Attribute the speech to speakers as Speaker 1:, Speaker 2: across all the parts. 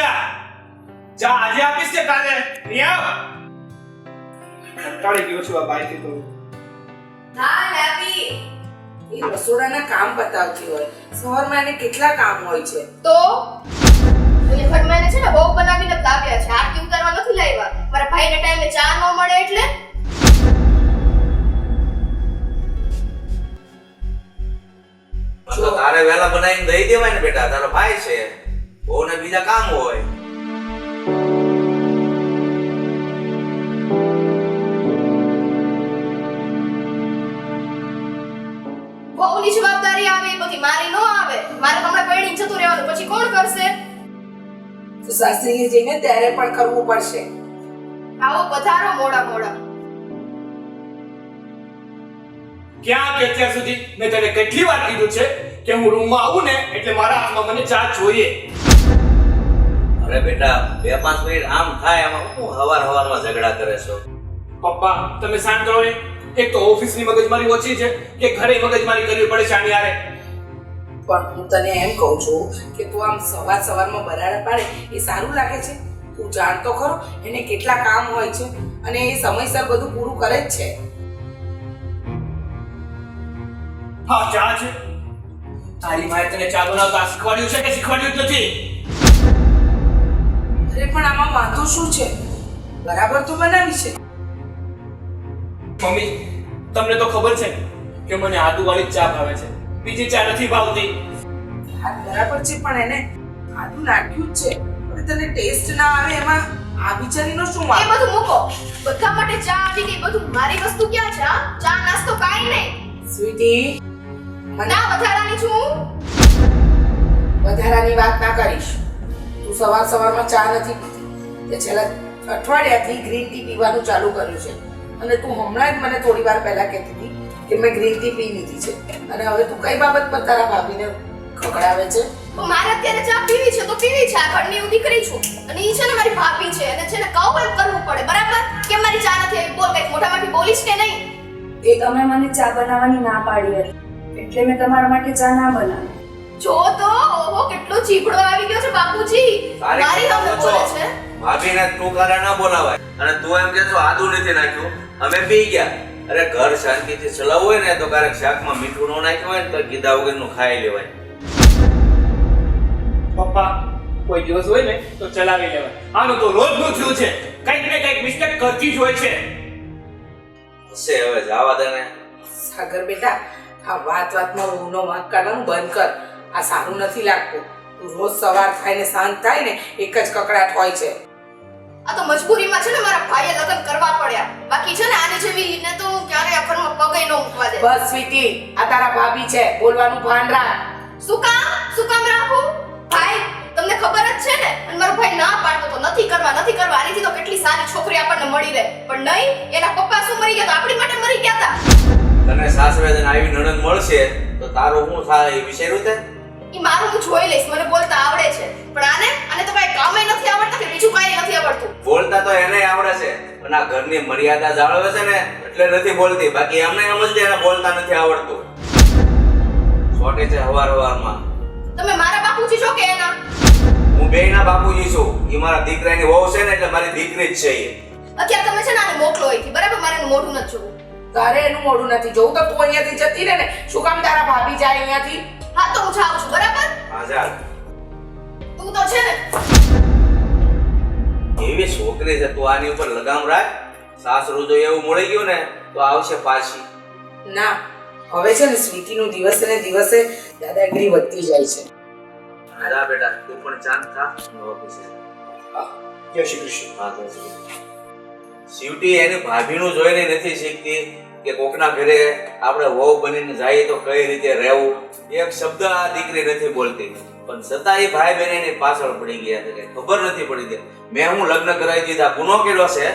Speaker 1: બેટા ચા આજે આપીશ કે કાલે નહીં આવ કંટાળી ગયો છું આ બાઈક તો
Speaker 2: ના લાવી
Speaker 3: એ રસોડાના કામ બતાવતી હોય સવારમાં એને કેટલા કામ હોય છે
Speaker 2: તો એ ફરમાઈને છે ને બહુ બનાવીને લાવ્યા છે આરતી ઉતારવા નથી લાવ્યા મારા ભાઈને ટાઈમે ચા ન મળે એટલે
Speaker 4: તો તારે વેલા બનાવીને દઈ દેવાય ને બેટા તારો ભાઈ છે બહુ ને બીજા કામ હોય
Speaker 2: બહુની જવાબદારી આવે એ બધી મારી ન આવે મારે હમણાં પૈણી જતું રહેવાનું પછી કોણ કરશે
Speaker 3: તો સાસરીએ જઈને ત્યારે પણ કરવું પડશે
Speaker 2: આવો પધારો મોડા મોડા
Speaker 1: ક્યાં કે અત્યાર સુધી મેં તને કેટલી વાર કીધું છે કે હું રૂમમાં આવું ને એટલે મારા હાથમાં મને ચા જોઈએ
Speaker 4: અરે બેટા 2-5 મિનિટ આમ થાય આમાં શું હવારમાં ઝઘડા કરે છો
Speaker 1: પપ્પા તમે શાંત રહો ને એક તો ઓફિસની મગજમારી ઓછી છે કે ઘરે મગજમારી કરવી પડે છે આની યારે
Speaker 3: પણ હું તને એમ કહું છું કે તું આમ સવારમાં બરાડા પાડે એ સારું લાગે છે તું જાણતો ખરો એને કેટલા કામ હોય છે અને એ સમયસર બધું પૂરું કરે જ છે
Speaker 1: હા ચા છે તારી માએ તને ચા બનાવતા શીખવાડ્યું છે કે શીખવાડ્યું જ નથી
Speaker 3: અરે પણ આમાં વાંધો શું છે બરાબર તો બનાવી છે
Speaker 1: મમ્મી તમને તો ખબર છે કે મને આદુવાળી ચા ભાવે છે બીજી ચા નથી ભાવતી
Speaker 3: હા બરાબર છે પણ એને આદુ નાખ્યું જ છે પણ તને ટેસ્ટ ના આવે એમાં આ બિચારીનો શું
Speaker 2: એ
Speaker 3: વાંક
Speaker 2: બધું મૂકો બધા માટે ચા આવી ગઈ બધું મારી વસ્તુ ક્યાં છે હા? ચા નાસ્તો કાઈ નહીં
Speaker 3: સ્વીટી મને
Speaker 2: ના વધારાની છું
Speaker 3: વધારાની વાત ના કરીશ તું સવારમાં ચા નથી પીતી તે છેલ્લા અઠવાડિયાથી ગ્રીન ટી પીવાનું ચાલુ કર્યું છે અને તું હમણાં જ મને થોડી વાર પહેલા કહેતી હતી કે મેં ગ્રીન ટી પી લીધી છે અને હવે તું કઈ બાબત પર તારા ભાભીને ખકડાવે છે
Speaker 2: તો મારે અત્યારે ચા પીવી છે તો પીવી છે આ ઘરની હું દીકરી છું અને ઈ છે ને મારી ભાભી છે અને છે ને કહું એમ કરવું પડે બરાબર કેમ મારી ચા નથી આવી બોલ કઈક મોઢામાંથી બોલીશ કે નહીં
Speaker 5: એ તમે મને ચા બનાવવાની ના પાડી હતી એટલે મેં તમારા માટે ચા ના બનાવી
Speaker 2: જો તો ઓહો કેટલો ચીપડો આવી ગયો છે બાપુજી મારી સામે બોલે છે
Speaker 4: ભાભીને તું કારા ના બોલાવાય અને તું એમ કે છો આદુ નથી નાખ્યું અમે પી ગયા અરે ઘર શાંતિથી ચલાવવું હોય ને તો ક્યારેક શાકમાં મીઠું ન નાખ્યું હોય ને તો કીધા વગરનું ખાઈ લેવાય
Speaker 1: પપ્પા કોઈ દિવસ હોય ને તો ચલાવી લેવાય આનું તો રોજનું થયું છે કંઈક ને કંઈક મિસ્ટેક કરતી જ હોય છે
Speaker 4: હશે હવે જવા દે ને
Speaker 3: સાગર બેટા આ વાતમાં વહુનો વાંક કાઢવાનું બંધ કર આ સારું નથી લાગતું તું રોજ સવાર થાય ને સાંજ થાય ને એક જ કકડાટ હોય છે
Speaker 2: આ તો મજબૂરીમાં છે ને મારા ભાઈએ લગ્ન કરવા પડ્યા બાકી છે ને આને જેવી ને તો હું ક્યારેય આ ઘરમાં પગે ન મૂકવા દે
Speaker 3: બસ સ્વીટી આ તારા ભાભી છે બોલવાનું ભાન રાખ
Speaker 2: શું કામ રાખું ભાઈ તમને ખબર જ છે ને અને મારો ભાઈ ના પાડતો તો નથી કરવા આનીથી તો કેટલી સારી છોકરી આપણને મળી રહે પણ નહીં એના પપ્પા શું મરી ગયા તો આપણી માટે મરી ગયા હતા
Speaker 4: તને સાસરે જઈને આવી નણંદ મળશે તો તારું શું થાય એ વિચાર્યું તે
Speaker 2: ઈ મારું હું જોઈ લઈશ મને બોલતા આવડે છે પણ આને તો કઈ કામે નથી આવડતું કે બીજું કાંઈ નથી આવડતું
Speaker 4: બોલતા તો એને આવડે છે પણ આ ઘરની મર્યાદા જાળવે છે ને એટલે નથી બોલતી બાકી એમને સમજતી એને બોલતા નથી આવડતું છોટે છે હવારમાં
Speaker 2: તમે મારા બાપુજી છો કે એના
Speaker 4: હું બેયના બાપુજી છું ઈ મારા દીકરાની વહુ છે ને એટલે મારી દીકરી જ છે ઈ
Speaker 2: અત્યારે તમે છે ને આને મોકલો અહીંથી બરાબર મારે એનું મોઢું નથી જોવું
Speaker 3: તારે એનું મોઢું નથી જોવું તો તું અહીંયાથી જતી રહે ને શું કામ તારા ભાભી જાય અહીંયાથી
Speaker 2: હા તો હું જાઉં છું બરાબર
Speaker 4: હા જા
Speaker 2: તું તો છે ને
Speaker 4: એવી છોકરી છે તું આની ઉપર લગામ રાખ સાસરું જો એવું મળી ગયું ને તો આવશે પાછી
Speaker 3: ના હવે છે ને સ્વીટીનું દિવસે ને દિવસે દાદાગીરી વધતી જાય છે
Speaker 4: જા બેટા તું પણ શાંત થા ઓફિસે
Speaker 1: જય શ્રી કૃષ્ણ
Speaker 4: હા જય શ્રી કૃષ્ણ. શિવટી એની ભાભીનું જોઈને નથી શીખતી કે કોકના ઘરે આપણે વહુ બનીને જઈએ તો કઈ રીતે રહેવું એક શબ્દ આ દીકરી નથી બોલતી પણ છતાં એ ભાઈ બહેન એની પાછળ પડી ગયા છે કે ખબર નથી પડી કે મેં હું લગ્ન કરાવી દીધા ગુનો કેલો છે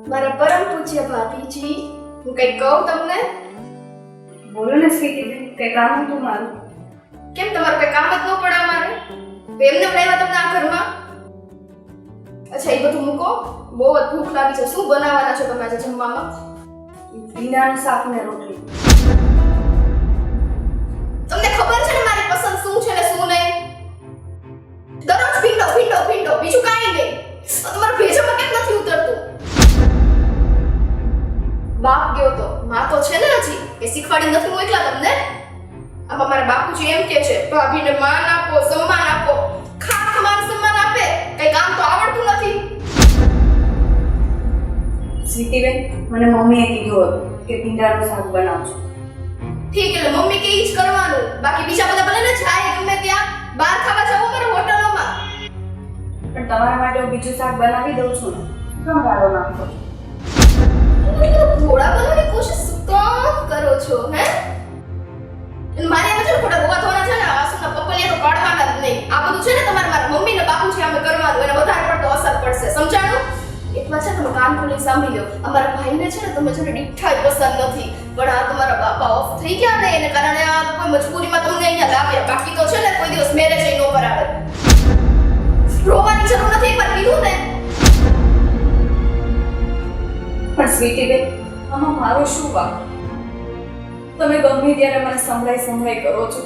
Speaker 2: મારા પરમ પૂજ્ય ભાભીજી હું કઈ કહું તમને
Speaker 5: બોલો ને સ્વીટી તે કામ હતું મારું
Speaker 2: કેમ તમારું કઈ કામ જ ન પડે અમારે તો એમને લાવ્યા તમને આ ઘરમાં અચ્છા એ બધું મૂકો, બહુ જ ભૂખ લાગી છે. શું બનાવવાના છો તમે આજે જમવામાં?
Speaker 5: ભીંડાનું શાક ને રોટલી.
Speaker 2: તમને ખબર છે ને મારી પસંદ શું છે ને શું નહીં? દરરોજ ભીંડો ભીંડો ભીંડો, બીજું કાંઈ નહીં. તમારું ભેજામાં કેમ નથી ઉતરતું? બાપ ગયો તો માં તો છે ને હજી, એ શીખવાડી નથી મોકલા તમને? આમાં મારા બાપુજી એમ કે છે ભાભીને માન આપો, સન્માન આપો. ખાખ માન સન્માન આપે, કઈ કામ તો આવડતું નથી.
Speaker 5: સ્વીટીબેન, મને મમ્મીએ કીધું હતું કે ભીંડાનું શાક બનાવજો.
Speaker 2: ઠીક, એટલે મમ્મી કે ઈ જ કરવાનું. બાકી બીજા બધા ભલે ને જાય ગમે ત્યાં બહાર ખાવા જાવ મારે હોટલોમાં.
Speaker 5: પણ તમારા માટે હું બીજું શાક બનાવી દઉં છું ને. કેમ ગાળો નાખો છો?
Speaker 2: ઘોડા બનવાની કોશિશ કામ કરો છો હે? અને મારે એમ છે ખોટા ગોવા થવાના છે ને, આસુના પપલિયા તો કાઢવાના જ નહીં. આ બધું છે ને તમારે મારા મમ્મી ને બાપુ છે અમે કરવાનું, એને વધારે પડતો અસર પડશે. સમજાણું? એક વાત છે, તમે કાન ખોલીને સાંભળી લો. અમારા ભાઈને છે ને તમે છે ને ડીઠાઈ પસંદ નથી, પણ આ તમારા બાપા ઓફ થઈ ગયા ને એને કારણે આ કોઈ મજબૂરીમાં તમને અહીંયા લાવ્યા. બાકી તો છે ને કોઈ દિવસ મેરેજ ન કરાવે. રોવાની જરૂર નથી, એકવાર કીધું ને.
Speaker 5: પણ સ્વીટીબેન, આમાં મારો શું વાંક? તમે ગમે ત્યારે મને સંભળાઈ કરો છો.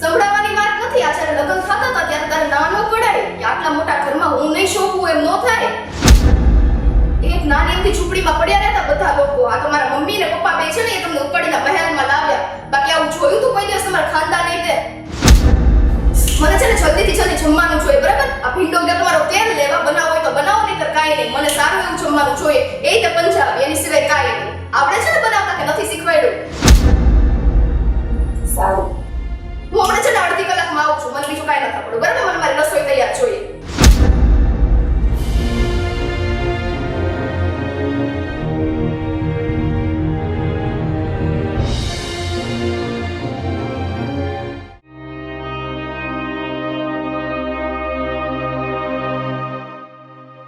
Speaker 2: સંભળાવવાની વાત નથી. આ જ્યારે લગ્ન થતા હતા ત્યારે તારે નાનો પડાય કે આટલા મોટા ઘરમાં હું નહીં શોભું એમ ન થાય. એક નાની એમથી ઝૂંપડીમાં પડ્યા રહેતા બધા લોકો. આ તમારા મમ્મી ને પપ્પા બે છે ને એ તમને ઉપાડીને મહેલમાં લાવ્યા. બાકી આવું જોયું તો કોઈ દિવસ તમારા ખાનદાન નહીં દે. મને છે ને જલ્દીથી જલ્દી જમવાનું જોઈએ, બરાબર? આ ભીંડો કે તમારો તેલ લેવા બનાવો હોય તો બનાવો, નહીંતર કાંઈ નહીં. મને સારું એવું જમવાનું જોઈએ, એ તે પંજાબી, એની સિવાય કાંઈ નહીં. આપણે છે ને બનાવતા કે નથી શીખવાડ્યું?
Speaker 5: સારું.
Speaker 2: હું હમણાં છે ને અડધી કલાકમાં આવું છું. મને બીજું કાંઈ નથી પડ્યું, બરાબર? મને મારી રસોઈ તૈયાર જોઈએ.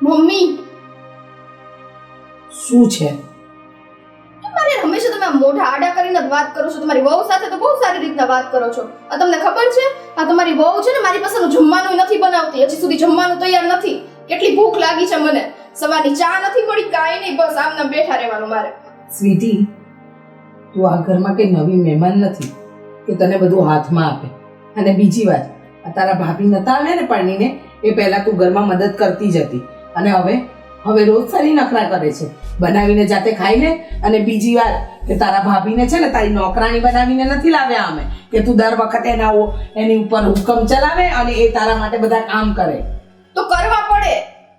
Speaker 2: મમ્મી,
Speaker 3: શું છે?
Speaker 2: તમારે હંમેશા તમે આમ મોઢા આડા કરીને જ વાત કરો છો. તમારી વહુ સાથે તો બહુ સારી રીતના વાત કરો છો. આ તમને ખબર છે આ તમારી વહુ છે ને મારી પાસેનું જમવાનું નથી બનાવતી. હજી સુધી જમવાનું તૈયાર નથી. કેટલી ભૂખ લાગી છે મને. સવારની ચા નથી મળી, કાંઈ નહીં, બસ આમને બેઠા રહેવાનું મારે.
Speaker 3: સ્વીટી, તું આ ઘરમાં કઈ નવી મહેમાન નથી કે તને બધું હાથમાં આપે. અને બીજી વાત, આ તારા ભાભી નતા આવે ને પરણીને એ પહેલા તું ઘરમાં મદદ કરતી જ હતી, અને હવે રોજ સારી નખરા કરે છે. બનાવીને જાતે ખાઈ લે. અને બીજી વાર કે તારા ભાભીને છે ને તારી નોકરાણી બનાવીને નથી લાવ્યા અમે કે તું દર વખતે એની ઉપર હુકમ ચલાવે અને એ તારા માટે બધા કામ કરે.
Speaker 2: તો કરવા પડે.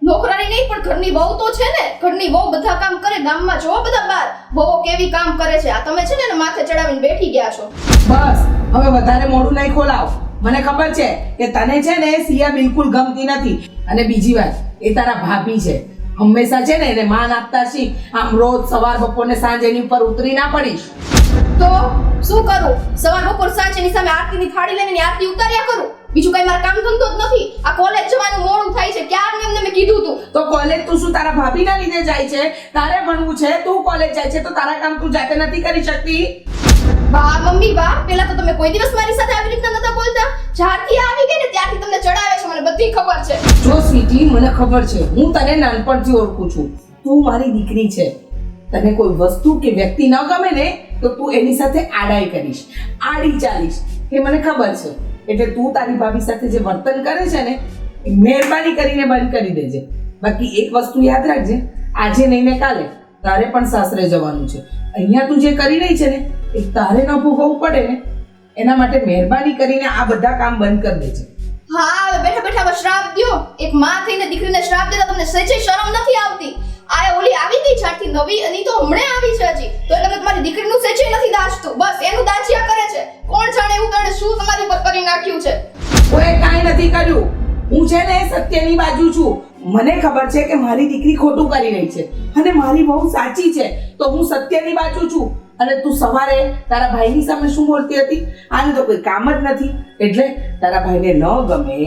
Speaker 2: નોકરાની નહીં પણ ઘરની વહુ તો છે ને. ઘરની વહુ બધા કામ કરે. ગામમાં જો બધા બાર વહુ કેવી કામ કરે છે. આ તમે છે ને એને માથે ચડાવીને બેઠી ગયા છો.
Speaker 3: બસ હવે વધારે મોઢું નહીં ખોલાવ. મને ખબર છે કે તને છે ને સિયા બિલકુલ ગમતી નથી. અને બીજી વાત, એ તારા ભાભી છે. હંમેશા છે ને એને માન આપતા શીખ. આમ રોજ સવાર બપોર ને સાંજ એની ઉપર ઉતરી ના પડીશ.
Speaker 2: તો શું કરું? સવાર બપોર સાંજ એની સામે આરતીની થાળી લઈને એની આરતી ઉતાર્યા કરું. બીજું કઈ મારા કામ ધંધો જ નથી. આ કોલેજ જવાનું મોડું થાય છે. ક્યારને એમને મેં કીધું તું.
Speaker 3: તો કોલેજ તું શું તારા ભાભીના લીધે જાય છે? તારે ભણવું છે, તું કોલેજ જાય છે, તો તારા કામ તું જાતે નથી કરી શકતી?
Speaker 2: વાહ મમ્મી વાહ. પહેલા તો તમે કોઈ દિવસ મારી સાથે આવી રીતના નતા બોલતા. જ્યારથી આવી ગઈ ને ત્યારથી તમને ચડાવે છે. મને બધી ખબર છે.
Speaker 3: જો સ્વીટી, મને ખબર છે. હું તને નાનપણથી ઓળખું છું. તું મારી દીકરી છે. તને કોઈ વસ્તુ કે વ્યક્તિ ન ગમે ને તો તું એની સાથે આડાઈ કરીશ, આડી ચાલીશ. એ મને ખબર છે. એટલે તું તારી ભાભી સાથે જે વર્તન કરે છે ને એ મહેરબાની કરીને બંધ કરી દેજે. બાકી એક વસ્તુ યાદ રાખજે, આજે નહીં ને કાલે તારે પણ સાસરે જવાનું છે. અહીંયા તું જે કરી રહી છે ને એ તારે ન ભોગવવું પડે ને, એના માટે મહેરબાની કરીને આ બધા કામ બંધ કરી દેજે.
Speaker 2: હા, હવે બેઠા બેઠા હવે શ્રાપ દ્યો. એક માં થઈને દીકરીને શ્રાપ દેતા તમને સહેજે શરમ નથી આવતી? આ ઓલી આવી ગઈ છાડથી નવી, અને તો હમણે આવી છે હજી. તો એટલે તમારી દીકરીનું સહેજે નથી દાજતું. બસ એનું દાજિયા કરે છે. કોણ જાણે એવું તણે શું તમારી ઉપર કરી નાખ્યું છે?
Speaker 3: કોઈ કાંઈ નથી કર્યું. હું છે ને સત્યની બાજુ છું. મને ખબર છે કે મારી દીકરી ખોટું કરી રહી છે અને મારી બહુ સાચી છે, તો હું સત્યની બાજુ છું. અને તું સવારે તારા ભાઈની સામે શું બોલતી હતી? આને તો કોઈ કામ જ નથી. એટલે તારા ભાઈને ન ગમે,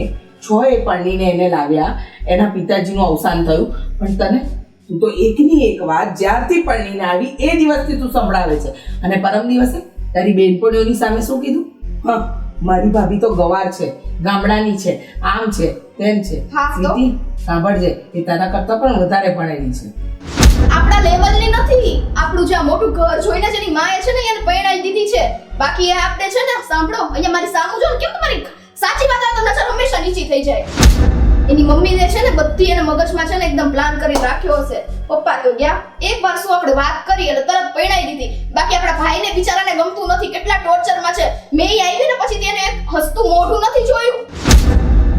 Speaker 3: છો એ પરણીને એને લાવ્યા, એના પિતાજીનું અવસાન થયું, પણ તને તું તો એકની એક વાત જ્યારથી પરણીને આવી એ દિવસથી તું સંભળાવે છે. અને પરમ દિવસે તારી બેનપણીઓની સામે શું કીધું? મારી ભાભી તો ગવાર છે, ગામડાની છે, આમ છે, તેમ છે.
Speaker 2: હા તો?
Speaker 3: સીધી સાંભળજે એ તારા કરતાં પણ વધારે ભણેલી છે.
Speaker 2: આપણા લેવલની નથી. આપણું જે આ મોટું ઘર જોઈને જેની માએ છે ને એને પરણાઈ દીધી છે. બાકી એ આપણે છે ને સાંભળો અહીંયા મારી સામું જો ને કેમ તમારી સાચી વાત આવે તો નજર હંમેશા નીચી થઈ જાય. એની મમ્મીને છે ને બધી એને મગજમાં છે ને એકદમ પ્લાન કરી રાખ્યો હશે. પપ્પા તો ગયા એકવાર શું આપણે વાત કરી એટલે તરત પરણાઈ દીધી. બાકી આપણા ભાઈને બિચારાને ગમતું નથી, કેટલા ટોર્ચરમાં છે. મેં આવી ને પછી તેને એક હસતું મોઢું નથી જોયું.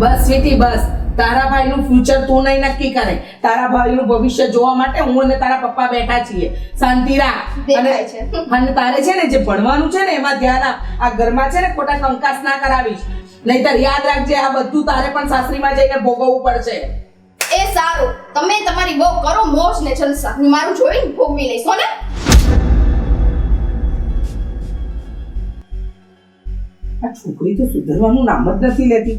Speaker 3: બસ સ્વીટી બસ. તારા ભાઈનું ફ્યુચર તું નહીં નક્કી કરે. તારા ભાઈનું ભવિષ્ય જોવા માટે હું અને તારા પપ્પા બેઠા છીએ. શાંતિ રાખ.
Speaker 2: દેખાય છે.
Speaker 3: અને તારે છે ને જે ભણવાનું છે ને એમાં ધ્યાન આપ. આ ઘરમાં છે ને ખોટા કંકાસ ના કરાવીશ. નહીંતર યાદ રાખજે આ બધું તારે પણ સાસરીમાં જઈને ભોગવવું પડશે.
Speaker 2: એ સારું, તમે તમારી બહુ કરો મોજ ને જલસા. હું મારું જોઈને ભોગવી લઈશ હો ને.
Speaker 3: આ છોકરી તો સુધરવાનું નામ જ નથી લેતી.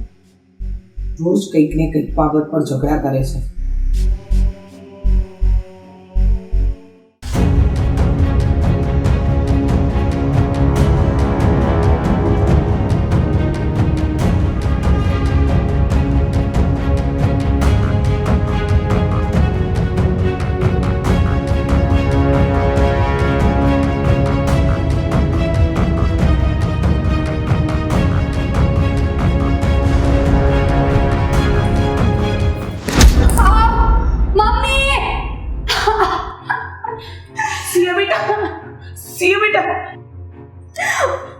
Speaker 3: રોજ કંઈક ને કંઈક બાબત પર ઝઘડા કરે છે.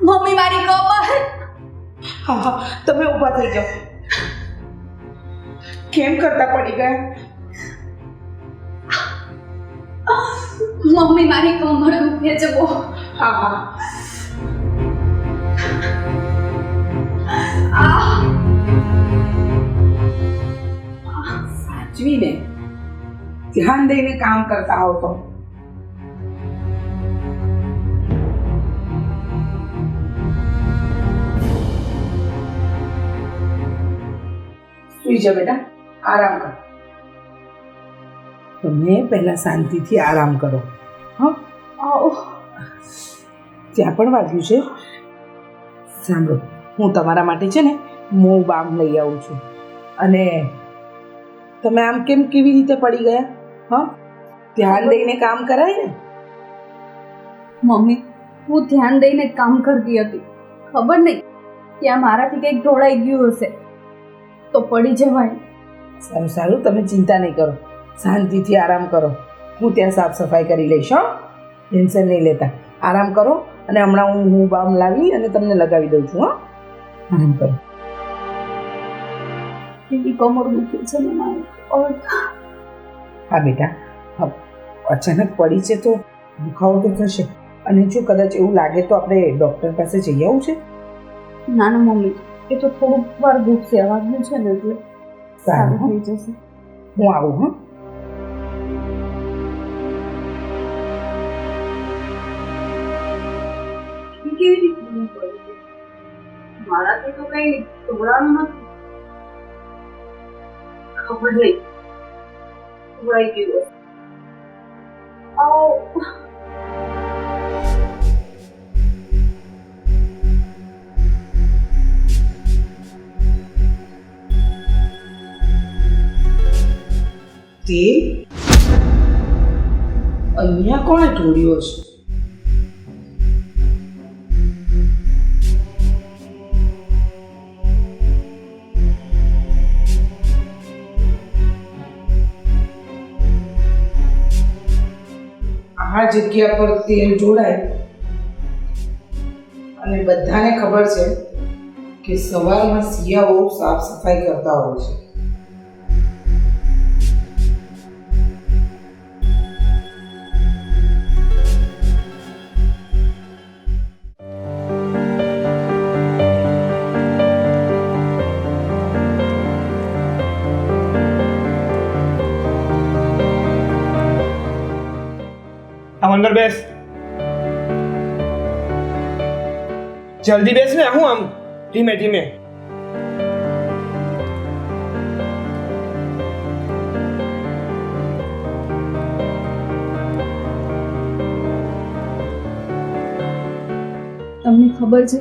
Speaker 5: મમ્મી મારી કમર.
Speaker 3: હા હા તમે ઊભા થઈ જાઓ. કેમ કરતા પડી ગયા?
Speaker 5: મમ્મી મારી કમર દુખે છે બહુ.
Speaker 3: હા હા સાચવીને ધ્યાન દઈને કામ કરતા હો તો સુઈ જા બેટા, આરામ કર. તમે પહેલા શાંતિથી આરામ કરો. હા ત્યાં પણ વાગ્યું છે. સાંભળો, હું તમારા માટે છે ને મોં બામ લઈ આવું છું. અને તમે આમ કેમ કેવી રીતે પડી ગયા? હા, ધ્યાન દઈને કામ કરાય ને.
Speaker 5: મમ્મી હું ધ્યાન દઈને કામ કરતી હતી. ખબર નહીં ત્યાં મારાથી કંઈક ઢોળાઈ ગયું હશે તો પડી જવાય.
Speaker 3: સારું સારું, તમે ચિંતા નહીં કરો, શાંતિથી આરામ કરો. હું ત્યાં સાફ સફાઈ કરી લઈશ. હો, ટેન્શન નહીં લેતા. આરામ કરો અને હમણાં હું બામ લાવી અને તમને લગાવી દઉં છું. હા, આરામ કરો.
Speaker 5: એની કમર દુખે છે ને મારી.
Speaker 3: હા બેટા, હા, અચાનક પડી છે તો દુખાવો તો થશે. અને જો કદાચ એવું લાગે તો આપણે ડૉક્ટર પાસે જઈ આવવું છે.
Speaker 5: ના ના મમ્મી, એ તો થોડુંક વાર દુખશે. વાગ્યું છે ને એટલે સારું થઈ જશે.
Speaker 3: હું આવું. હા,
Speaker 5: કેવી રીતે મારાથી તો કઈ ઢોળાનું નથી. ખબર નહીં ઢોળાઈ ગયું.
Speaker 3: તેલ અહીંયા કોણે ઢોળ્યો છે? આ જગ્યા પર તેલ જોડાય અને બધાને ખબર છે કે સવારમાં સિયાઓ સાફ સફાઈ કરતા હોય છે.
Speaker 1: આમ અંદર બેસ. જલ્દી બેસ ને. હું આમ ધીમે ધીમે.
Speaker 5: તમને ખબર છે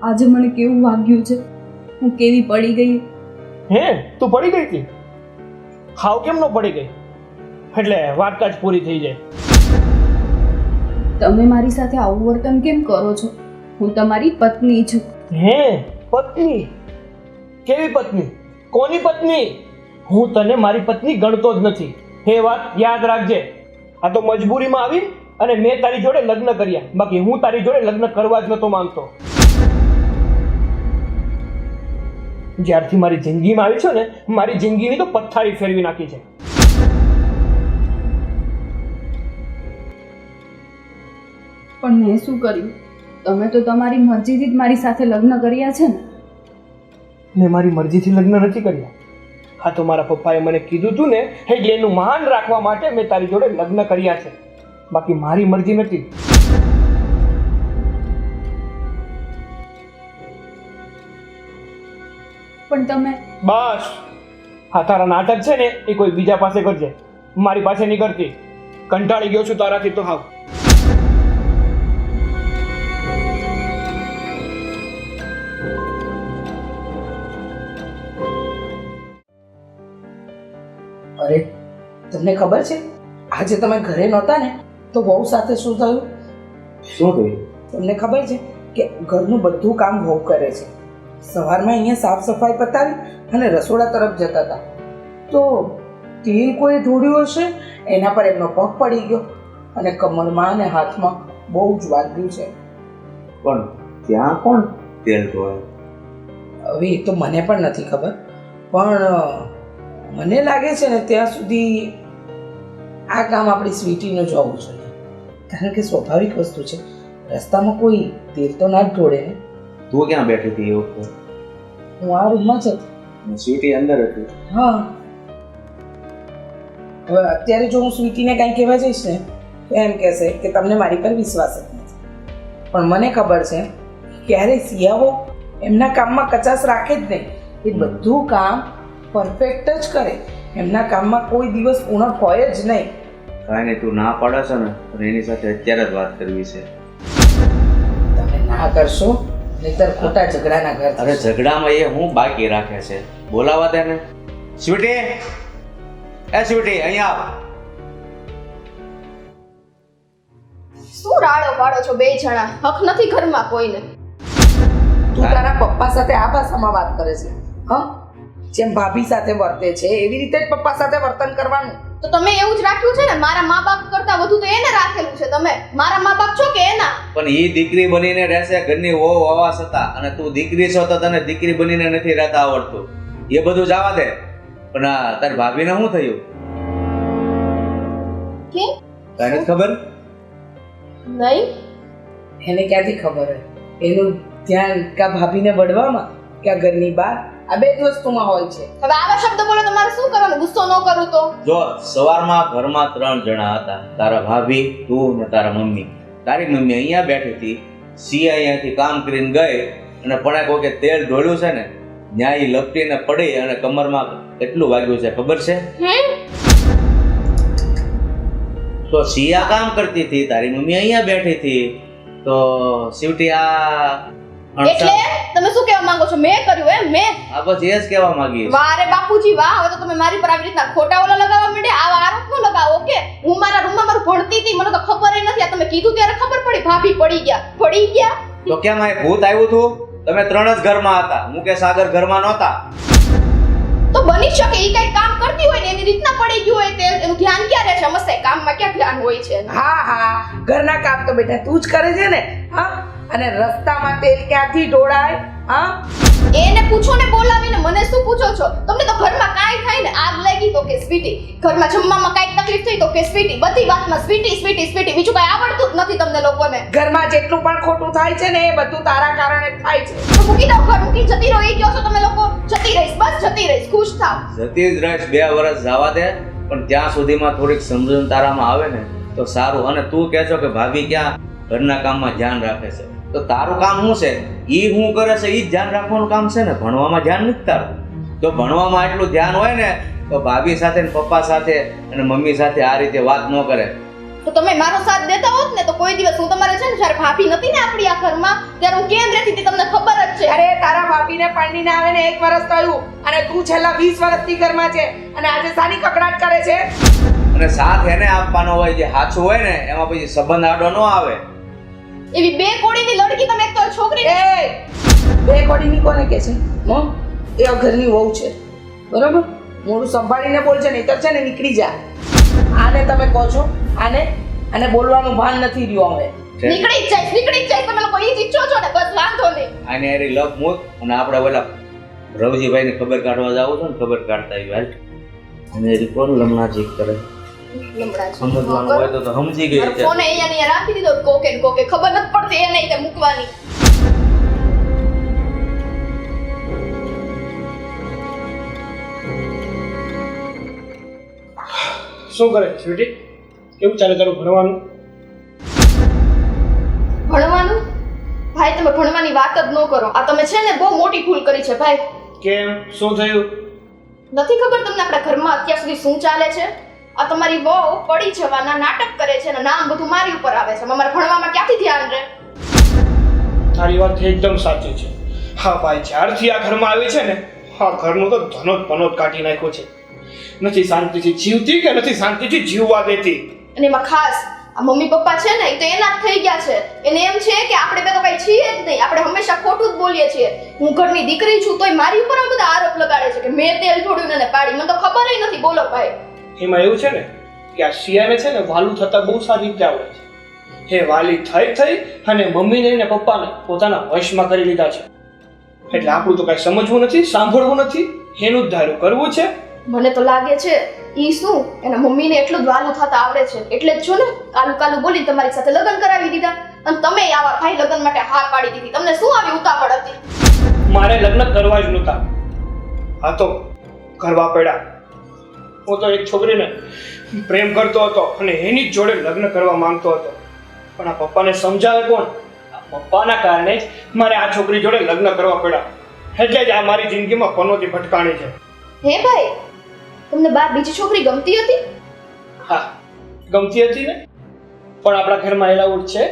Speaker 5: આજે મને કેવું વાગ્યું છે? હું કેવી પડી ગઈ.
Speaker 1: હે, તું પડી ગઈ હતી?
Speaker 6: હાવ કેમ ન પડી ગઈ? એટલે વાર્તા જ પૂરી થઈ જાય.
Speaker 5: તમે મારી સાથે આવું વર્તન કેમ કરો છો? હું તમારી પત્ની છું.
Speaker 6: હે પત્ની? કેવી પત્ની? કોની પત્ની? હું તને મારી પત્ની ગણતો જ નથી. એ વાત યાદ રાખજે. આ તો મજબૂરીમાં આવી અને મેં તારી જોડે લગ્ન કર્યા, બાકી હું તારી જોડે લગ્ન કરવા જ નતો માંગતો. જ્યારથી મારી જિંદગીમાં આવી છે ને, મારી જિંદગીની તો પથારી ફેરવી નાખી છે.
Speaker 5: પણ મેં શું કર્યું? તમે તો તમારી મરજીથી જ મારી સાથે લગ્ન કર્યા છે ને.
Speaker 6: મેં મારી મરજીથી લગ્ન નથી કર્યા. હા તો મારા પપ્પાએ મને કીધું તું ને, એટલે એનું માન રાખવા માટે મેં તારી જોડે લગ્ન કર્યા છે, બાકી મારી મરજી નથી.
Speaker 5: પણ તમે
Speaker 6: બસ હા, તારા નાટક છે ને એ કોઈ બીજા પાસે કરજે, મારી પાસે નહીં કરતી. કંટાળી ગયો છું તારાથી તો. હાવ
Speaker 3: અરે તમને ખબર છે આજે તમે ઘરે નહોતા ને તો વહુ સાથે શું થયું?
Speaker 4: શું થયું?
Speaker 3: તમને ખબર છે કે ઘરનું બધું કામ વહુ કરે છે. સવારમાં અહીંયા સાફ સફાઈ પતાવી અને રસોડા તરફ જતા હતા તો તેલ કોઈ ઢોળ્યું હશે, એના પર એમનો પગ પડી ગયો અને કમરમાં અને હાથમાં બહુ જ વાગ્યું છે.
Speaker 4: પણ ત્યાં કોણ તેલ ઢોળે?
Speaker 3: હવે એ તો મને પણ નથી ખબર, પણ મને લાગે છે ને ત્યાં સુધી આ કામ આપણી સ્વીટીનું જ હોવું જોઈએ, કારણ કે સ્વાભાવિક વસ્તુ છે. રસ્તામાં કોઈ તેલ તો ના જ ઢોળે ને.
Speaker 4: તું ક્યાં બેઠી હતી એ વખતે?
Speaker 3: હું આ રૂમમાં જ હતી.
Speaker 4: સ્વીટી અંદર હતી.
Speaker 3: હા, હવે અત્યારે જો હું સ્વીટીને કાંઈ કહેવા જઈશ ને તો એમ કહેશે કે તમને મારી પર વિશ્વાસ જ નથી. પણ મને ખબર છે ક્યારેય સિયાઓ એમના કામમાં કચાશ રાખે જ નહીં. એ બધું કામ પરફેક્ટ જ કરે. એમના કામમાં કોઈ દિવસ ઉણપ હોય જ નહીં.
Speaker 4: કાંઈ નહીં, તું ના પાડે છે ને અને એની સાથે અત્યારે જ વાત કરવી છે.
Speaker 3: તમે ના કરશો નહીતર ખોટા ઝઘડાના ઘર
Speaker 4: અરે ઝઘડામાં એ હું બાકી રાખે છે? બોલાવા દે ને. સ્વીટી, એ સ્વીટી અહીંયા આવ.
Speaker 2: શું રાડો પાડો છો બે જણા? હક નથી ઘરમાં કોઈને.
Speaker 3: તું તારા પપ્પા સાથે આ ભાષામાં વાત કરે છે? હા, જેમ ભાભી સાથે વર્તે છે એવી રીતે જ પપ્પા સાથે વર્તન કરવાનું.
Speaker 2: તો તમે એવું જ રાખ્યું છે ને? મારા મા બાપ કરતા વધુ તો એને રાખેલું છે. તમે મારા મા બાપ છો કે એના?
Speaker 4: પણ ઈ દીકરી બનીને રહેશે ઘરની વહુ હોવા છતાં, અને તું દીકરી છો તો તને દીકરી બનીને નથી રહેતા આવડતું. એ બધું જવા દે. પણ આ તારી ભાભીને શું થયું?
Speaker 2: કે
Speaker 4: તને નથી ખબર?
Speaker 2: નહીં.
Speaker 3: એને ક્યાંથી ખબર હોય? એનું ધ્યાન કા ભાભીને વડવામાં કે આ ઘરની બહાર, આ બે જ વસ્તુમાં હોય છે.
Speaker 2: હવે આવા શબ્દ બોલો તમારે શું કરવાનું? ગુસ્સો ન કરું તો?
Speaker 4: જો સવારમાં ઘરમાં 3 જણા હતા, તારા ભાભી, તું ને તારા મમ્મી. તારી મમ્મી અહીંયા બેઠી હતી, સિયા અહીંયાથી કામ કરીને ગઈ અને પણ કોઈ તેલ ઢોળ્યું છે ને, ન્યાય લપટીને પડી અને કમરમાં કેટલું વાગ્યું છે ખબર છે? તો સિયા કામ કરતી હતી, તારી મમ્મી અહીંયા બેઠી હતી, તો શિવટી
Speaker 2: એટલે તમે શું કહેવા માંગો છો? મેં કર્યું એમ? મેં
Speaker 4: આ બસ એ જ કહેવા માંગીએ.
Speaker 2: વાહ રે બાપુજી વાહ! હવે તો તમે મારી પર આવી રીતના ખોટા ઓલા લગાવવા માંડ્યા. આવા આરોપ ન લગાવો. ઓકે, હું મારા રૂમમાં મારું ભણતી હતી, મને તો ખબર ય નથી. આ તમે કીધું ત્યારે ખબર પડી. ભાભી પડી ગયા.
Speaker 4: તો કેમ આ ભૂત આવ્યું હતું? તમે 3 જ ઘરમાં હતા, હું કે સાગર ઘરમાં નહોતા.
Speaker 2: તો બની શકે ઈ કઈ કામ કરતી હોય ને એની રીતના પડી ગયું હોય, તે એનું ધ્યાન ક્યાં રહે છે? મસ્ત કામમાં ક્યાં ધ્યાન હોય છે?
Speaker 3: હા હા, ઘરના કામ તો બેટા તું જ કરે છે ને. હા, અને રસ્તામાં તેલ ક્યાંથી ઢોળાય? હા,
Speaker 2: એને પૂછો ને બોલાવીને. મને શું પૂછો છો? તમને તો ઘરમાં કાંઈ થાય ને આગ લાગી તો કે સ્વીટી, ઘરમાં જમવામાં કાંઈક તકલીફ થઈ તો કે સ્વીટી, બધી વાતમાં સ્વીટી સ્વીટી સ્વીટી. બીજું કાંઈ આવડતું જ નથી તમને લોકોને.
Speaker 3: ઘરમાં જેટલું પણ ખોટું થાય છે ને એ બધું તારા કારણે જ થાય છે.
Speaker 2: તો મૂકી દો ઘર, મૂકી જતી રહો એ કહો છો તમે લોકો? જતી રહીશ, બસ જતી રહીશ, ખુશ થાવ.
Speaker 4: જતી જ રહીશ, 2 વર્ષ જવા દે, પણ ત્યાં સુધીમાં થોડીક સમજણ તારામાં આવે ને તો સારું. અને તું કહે છો કે ભાભી ક્યાં ઘરના કામમાં ધ્યાન રાખે છે, તો તારું કામ શું છે? ઈ શું કરે છે ઈ જ ધ્યાન રાખવાનું કામ છે ને, ભણવામાં ધ્યાન નથી તારું. જો ભણવામાં એટલું ધ્યાન હોય ને તો ભાભી સાથે ને પપ્પા સાથે અને મમ્મી સાથે આ રીતે વાત ન કરે.
Speaker 2: તો તમે મારો સાથ દેતા હોત ને તો કોઈ દિવસ હું તમારે છે ને જ્યારે ભાભી નથી ને આપણી આ ઘરમાં ત્યારે હું કેમ રહેતી હતી તમને ખબર જ છે.
Speaker 3: અરે તારા ભાભીને પરણીને આવે ને 1 વર્ષ થયું અને તું છેલ્લા 20 વર્ષથી ઘરમાં છે અને આજે સાની કકડાટ કરે છે.
Speaker 4: અને સાથ એને આપવાનો હોય, જે સાચું હોય ને એમાં પછી સંબંધ આડો ન આવે.
Speaker 2: એવી બે કોડીની લડકી તમે એક તો છોકરી
Speaker 3: એ બે કોડીની કોને કે છે? એ આ ઘરની વહુ છે, બરોબર? મોઢું સંભાળીને બોલજે, નહીંતર છે ને નીકળી જા. આને તમે કહો છો, આને બોલવાનું ભાન નથી રહ્યું હવે.
Speaker 2: નીકળી જ જાય તમે લોકો ઈ જ ઈચ્છો છો ને, બસ વાંધો નહીં.
Speaker 4: આને એરી લપ મૂક અને આપણે ઓલા રવજીભાઈને ખબર કાઢવા જાવ છો ને, ખબર કાઢતા આવ્યા અને એરી કોણ લમણાજી કરે સમજવાનું હોય તો સમજી ગઈ છે.
Speaker 2: ફોન અહીંયા ને રાખી દીધો કોકે ને કોકે ખબર નથી પડતી એ નહીં તે મૂકવાની.
Speaker 6: શું કરે સ્વીટી? કેવું ચાલે તારું ભણવાનું?
Speaker 2: ભણવાનું? ભાઈ તમે ભણવાની વાત જ ન કરો. આ તમે છે ને બહુ મોટી ભૂલ કરી છે ભાઈ.
Speaker 6: કેમ? શું થયું?
Speaker 2: નથી ખબર તમને આપણા ઘરમાં અત્યાર સુધી શું ચાલે છે? આ તમારી વહુ પડી જવાના નાટક કરે છે અને નામ બધું મારી ઉપર આવે છે. અમારે ભણવામાં ક્યાંથી ધ્યાન રહે?
Speaker 6: તારી વાત એકદમ સાચી છે. હા ભાઈ, જ્યારથી આ ઘરમાં આવી છે ને, હા ઘરનું તો ધનોત પનોત કાઢી નાખ્યો છે. નથી શાંતિથી જીવતી કે નથી શાંતિથી જીવવા દેતી.
Speaker 2: અને એમાં ખાસ આ મમ્મી પપ્પા છે ને એ તો એના જ થઈ ગયા છે. એને એમ છે કે આપણે બે તો કઈ છીએ જ નહીં, આપણે હંમેશા ખોટું જ બોલીએ છીએ. હું ઘરની દીકરી છું તોય મારી ઉપર આ બધા આરોપ લગાડે છે કે મેં તેલ ઢોળ્યું ને પાડી. મને તો ખબર ય નથી. બોલો ભાઈ.
Speaker 6: એમાં એવું છે ને કે આ શિયાને છે ને વાલું થતા બહુ સારી રીતે આવડે છે. હે વાલી થઈ અને મમ્મીને ને પપ્પાને પોતાના વશમાં કરી લીધા છે. એટલે આપણું તો કઈ સમજવું નથી, સાંભળવું નથી, એનું જ ધારું કરવું છે.
Speaker 2: મને તો લાગે છે ઈ શું એના મમ્મીને એટલું જ વાલું થતા આવડે છે એટલે જ છો ને કાલું બોલી તમારી સાથે લગ્ન કરાવી દીધા. અને તમે આવા ભાઈ લગ્ન માટે હા પાડી દીધી. તમને શું આવી ઉતાવળ હતી?
Speaker 6: મારે લગ્ન કરવા જ નહોતા, આ તો કરવા પડ્યા. હું તો એક છોકરીને પ્રેમ કરતો હતો અને એની જ જોડે લગ્ન કરવા માંગતો હતો, પણ આ પપ્પાને સમજાવે કોણ? આ પપ્પાના કારણે જ મારે આ છોકરી જોડે લગ્ન કરવા પડ્યા. એટલે જ આ મારી જિંદગીમાં પનોતી ભટકાણી છે.
Speaker 2: હે ભાઈ, તમને બાર બીજી છોકરી ગમતી હતી?
Speaker 6: હા, ગમતી હતી ને, પણ આપણા ઘરમાં એલાઉડ છે.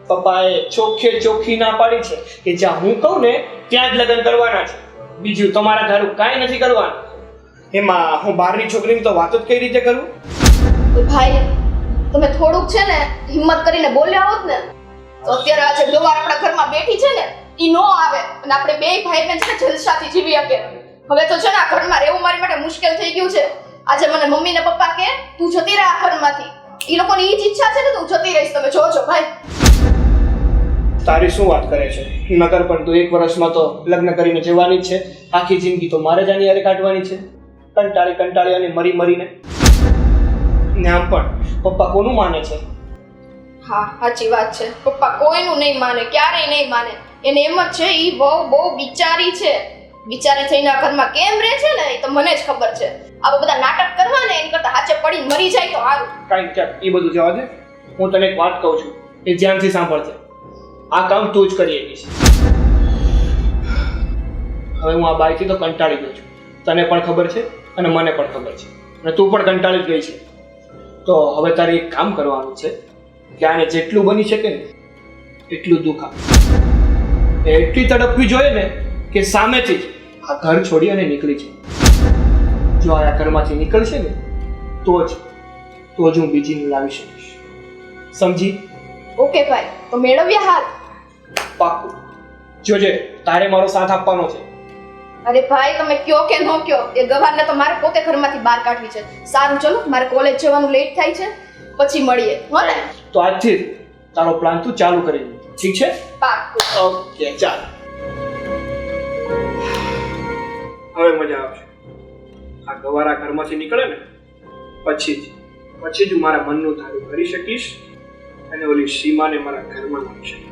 Speaker 6: પપ્પાએ ચોખ્ખી ના પાડી છે કે જ્યાં હું કહું ને ત્યાં જ લગ્ન કરવાના છે. બીજું તમારા ધારું કાંઈ નથી કરવાનું. એમાં હું બહારની છોકરીની તો વાત જ કઈ રીતે કરું?
Speaker 2: તો ભાઈ તમે થોડુંક છે ને હિંમત કરીને બોલ્યા હોત ને તો અત્યારે આજે ગવાર આપણા ઘરમાં બેઠી છે ને ઈ નો આવે અને આપણે બે ભાઈ બહેન છે જલસાથી જીવી શકે. હવે તો છે ને આ ઘરમાં રહેવું મારી માટે મુશ્કેલ થઈ ગયું છે. આજે મને મમ્મી ને પપ્પા કે તું જતી રહે આ ઘરમાંથી. ઈ લોકોની ઈ જ ઈચ્છા છે ને તું જતી રહીશ. તમે જોજો ભાઈ.
Speaker 6: તારી શું વાત કરે છે? નકર પણ તું 1 વર્ષમાં તો લગ્ન કરીને જવાની જ છે. આખી જિંદગી તો મારે જ આની હારે કાઢવાની છે. કંટાળી અને મરીને. ને આમ પણ પપ્પા કોનું માને છે?
Speaker 2: હા સાચી વાત છે. પપ્પા કોઈનું નહીં માને, ક્યારેય નહીં માને. એને એમ જ છે ઈ બહુ બિચારી છે. બિચારી થઈને આ ઘરમાં કેમ રહે છે ને એ તો મને જ ખબર છે. આવા બધા નાટક કરવા ને એની કરતા હાચે પડી મરી જાય તો સારું.
Speaker 6: કાંઈ ચાલ એ બધું જવા દે. હું તને એક વાત કહું છું, એ ધ્યાનથી સાંભળજે. આ કામ તું જ કરી શકીશ. હવે હું આ બાઈથી તો કંટાળી ગયો છું. તને પણ ખબર છે અને મને પણ ખબર છે અને તું પણ કંટાળી જ ગઈ છે. તો હવે તારે એક કામ કરવાનું છે કે આને જેટલું બની શકે ને એટલું દુઃખ આપ. એટલી તડપવી જોઈએ ને કે સામેથી જ આ ઘર છોડી અને નીકળી છે. જો આ ઘરમાંથી નીકળશે ને તો જ હું બીજીને લાવી શકીશ. સમજી?
Speaker 2: ઓકે ભાઈ, તો મેળવ્યા હાથ.
Speaker 6: પાક્કું. જોજે, તારે મારો સાથ આપવાનો છે.
Speaker 2: અરે ભાઈ તમે કયો કે નો કયો, એ ગવારને તો મારે પોતે ઘરમાંથી બહાર કાઢવી છે. સારું ચલો, મારે કોલેજ જવાનું લેટ થાય છે, પછી મળીએ હો ને?
Speaker 6: તો આજથી જ તારો પ્લાન તું ચાલુ કરી દે. ઠીક છે?
Speaker 2: પાક્કું.
Speaker 6: ઓકે, ચાલ. હવે મજા આવશે. આ ગવારા ઘરમાંથી નીકળે ને પછી જ હું મારા મનનું ધારું કરી શકીશ અને ઓલી સીમાને મારા ઘરમાં લાવી શકીશ.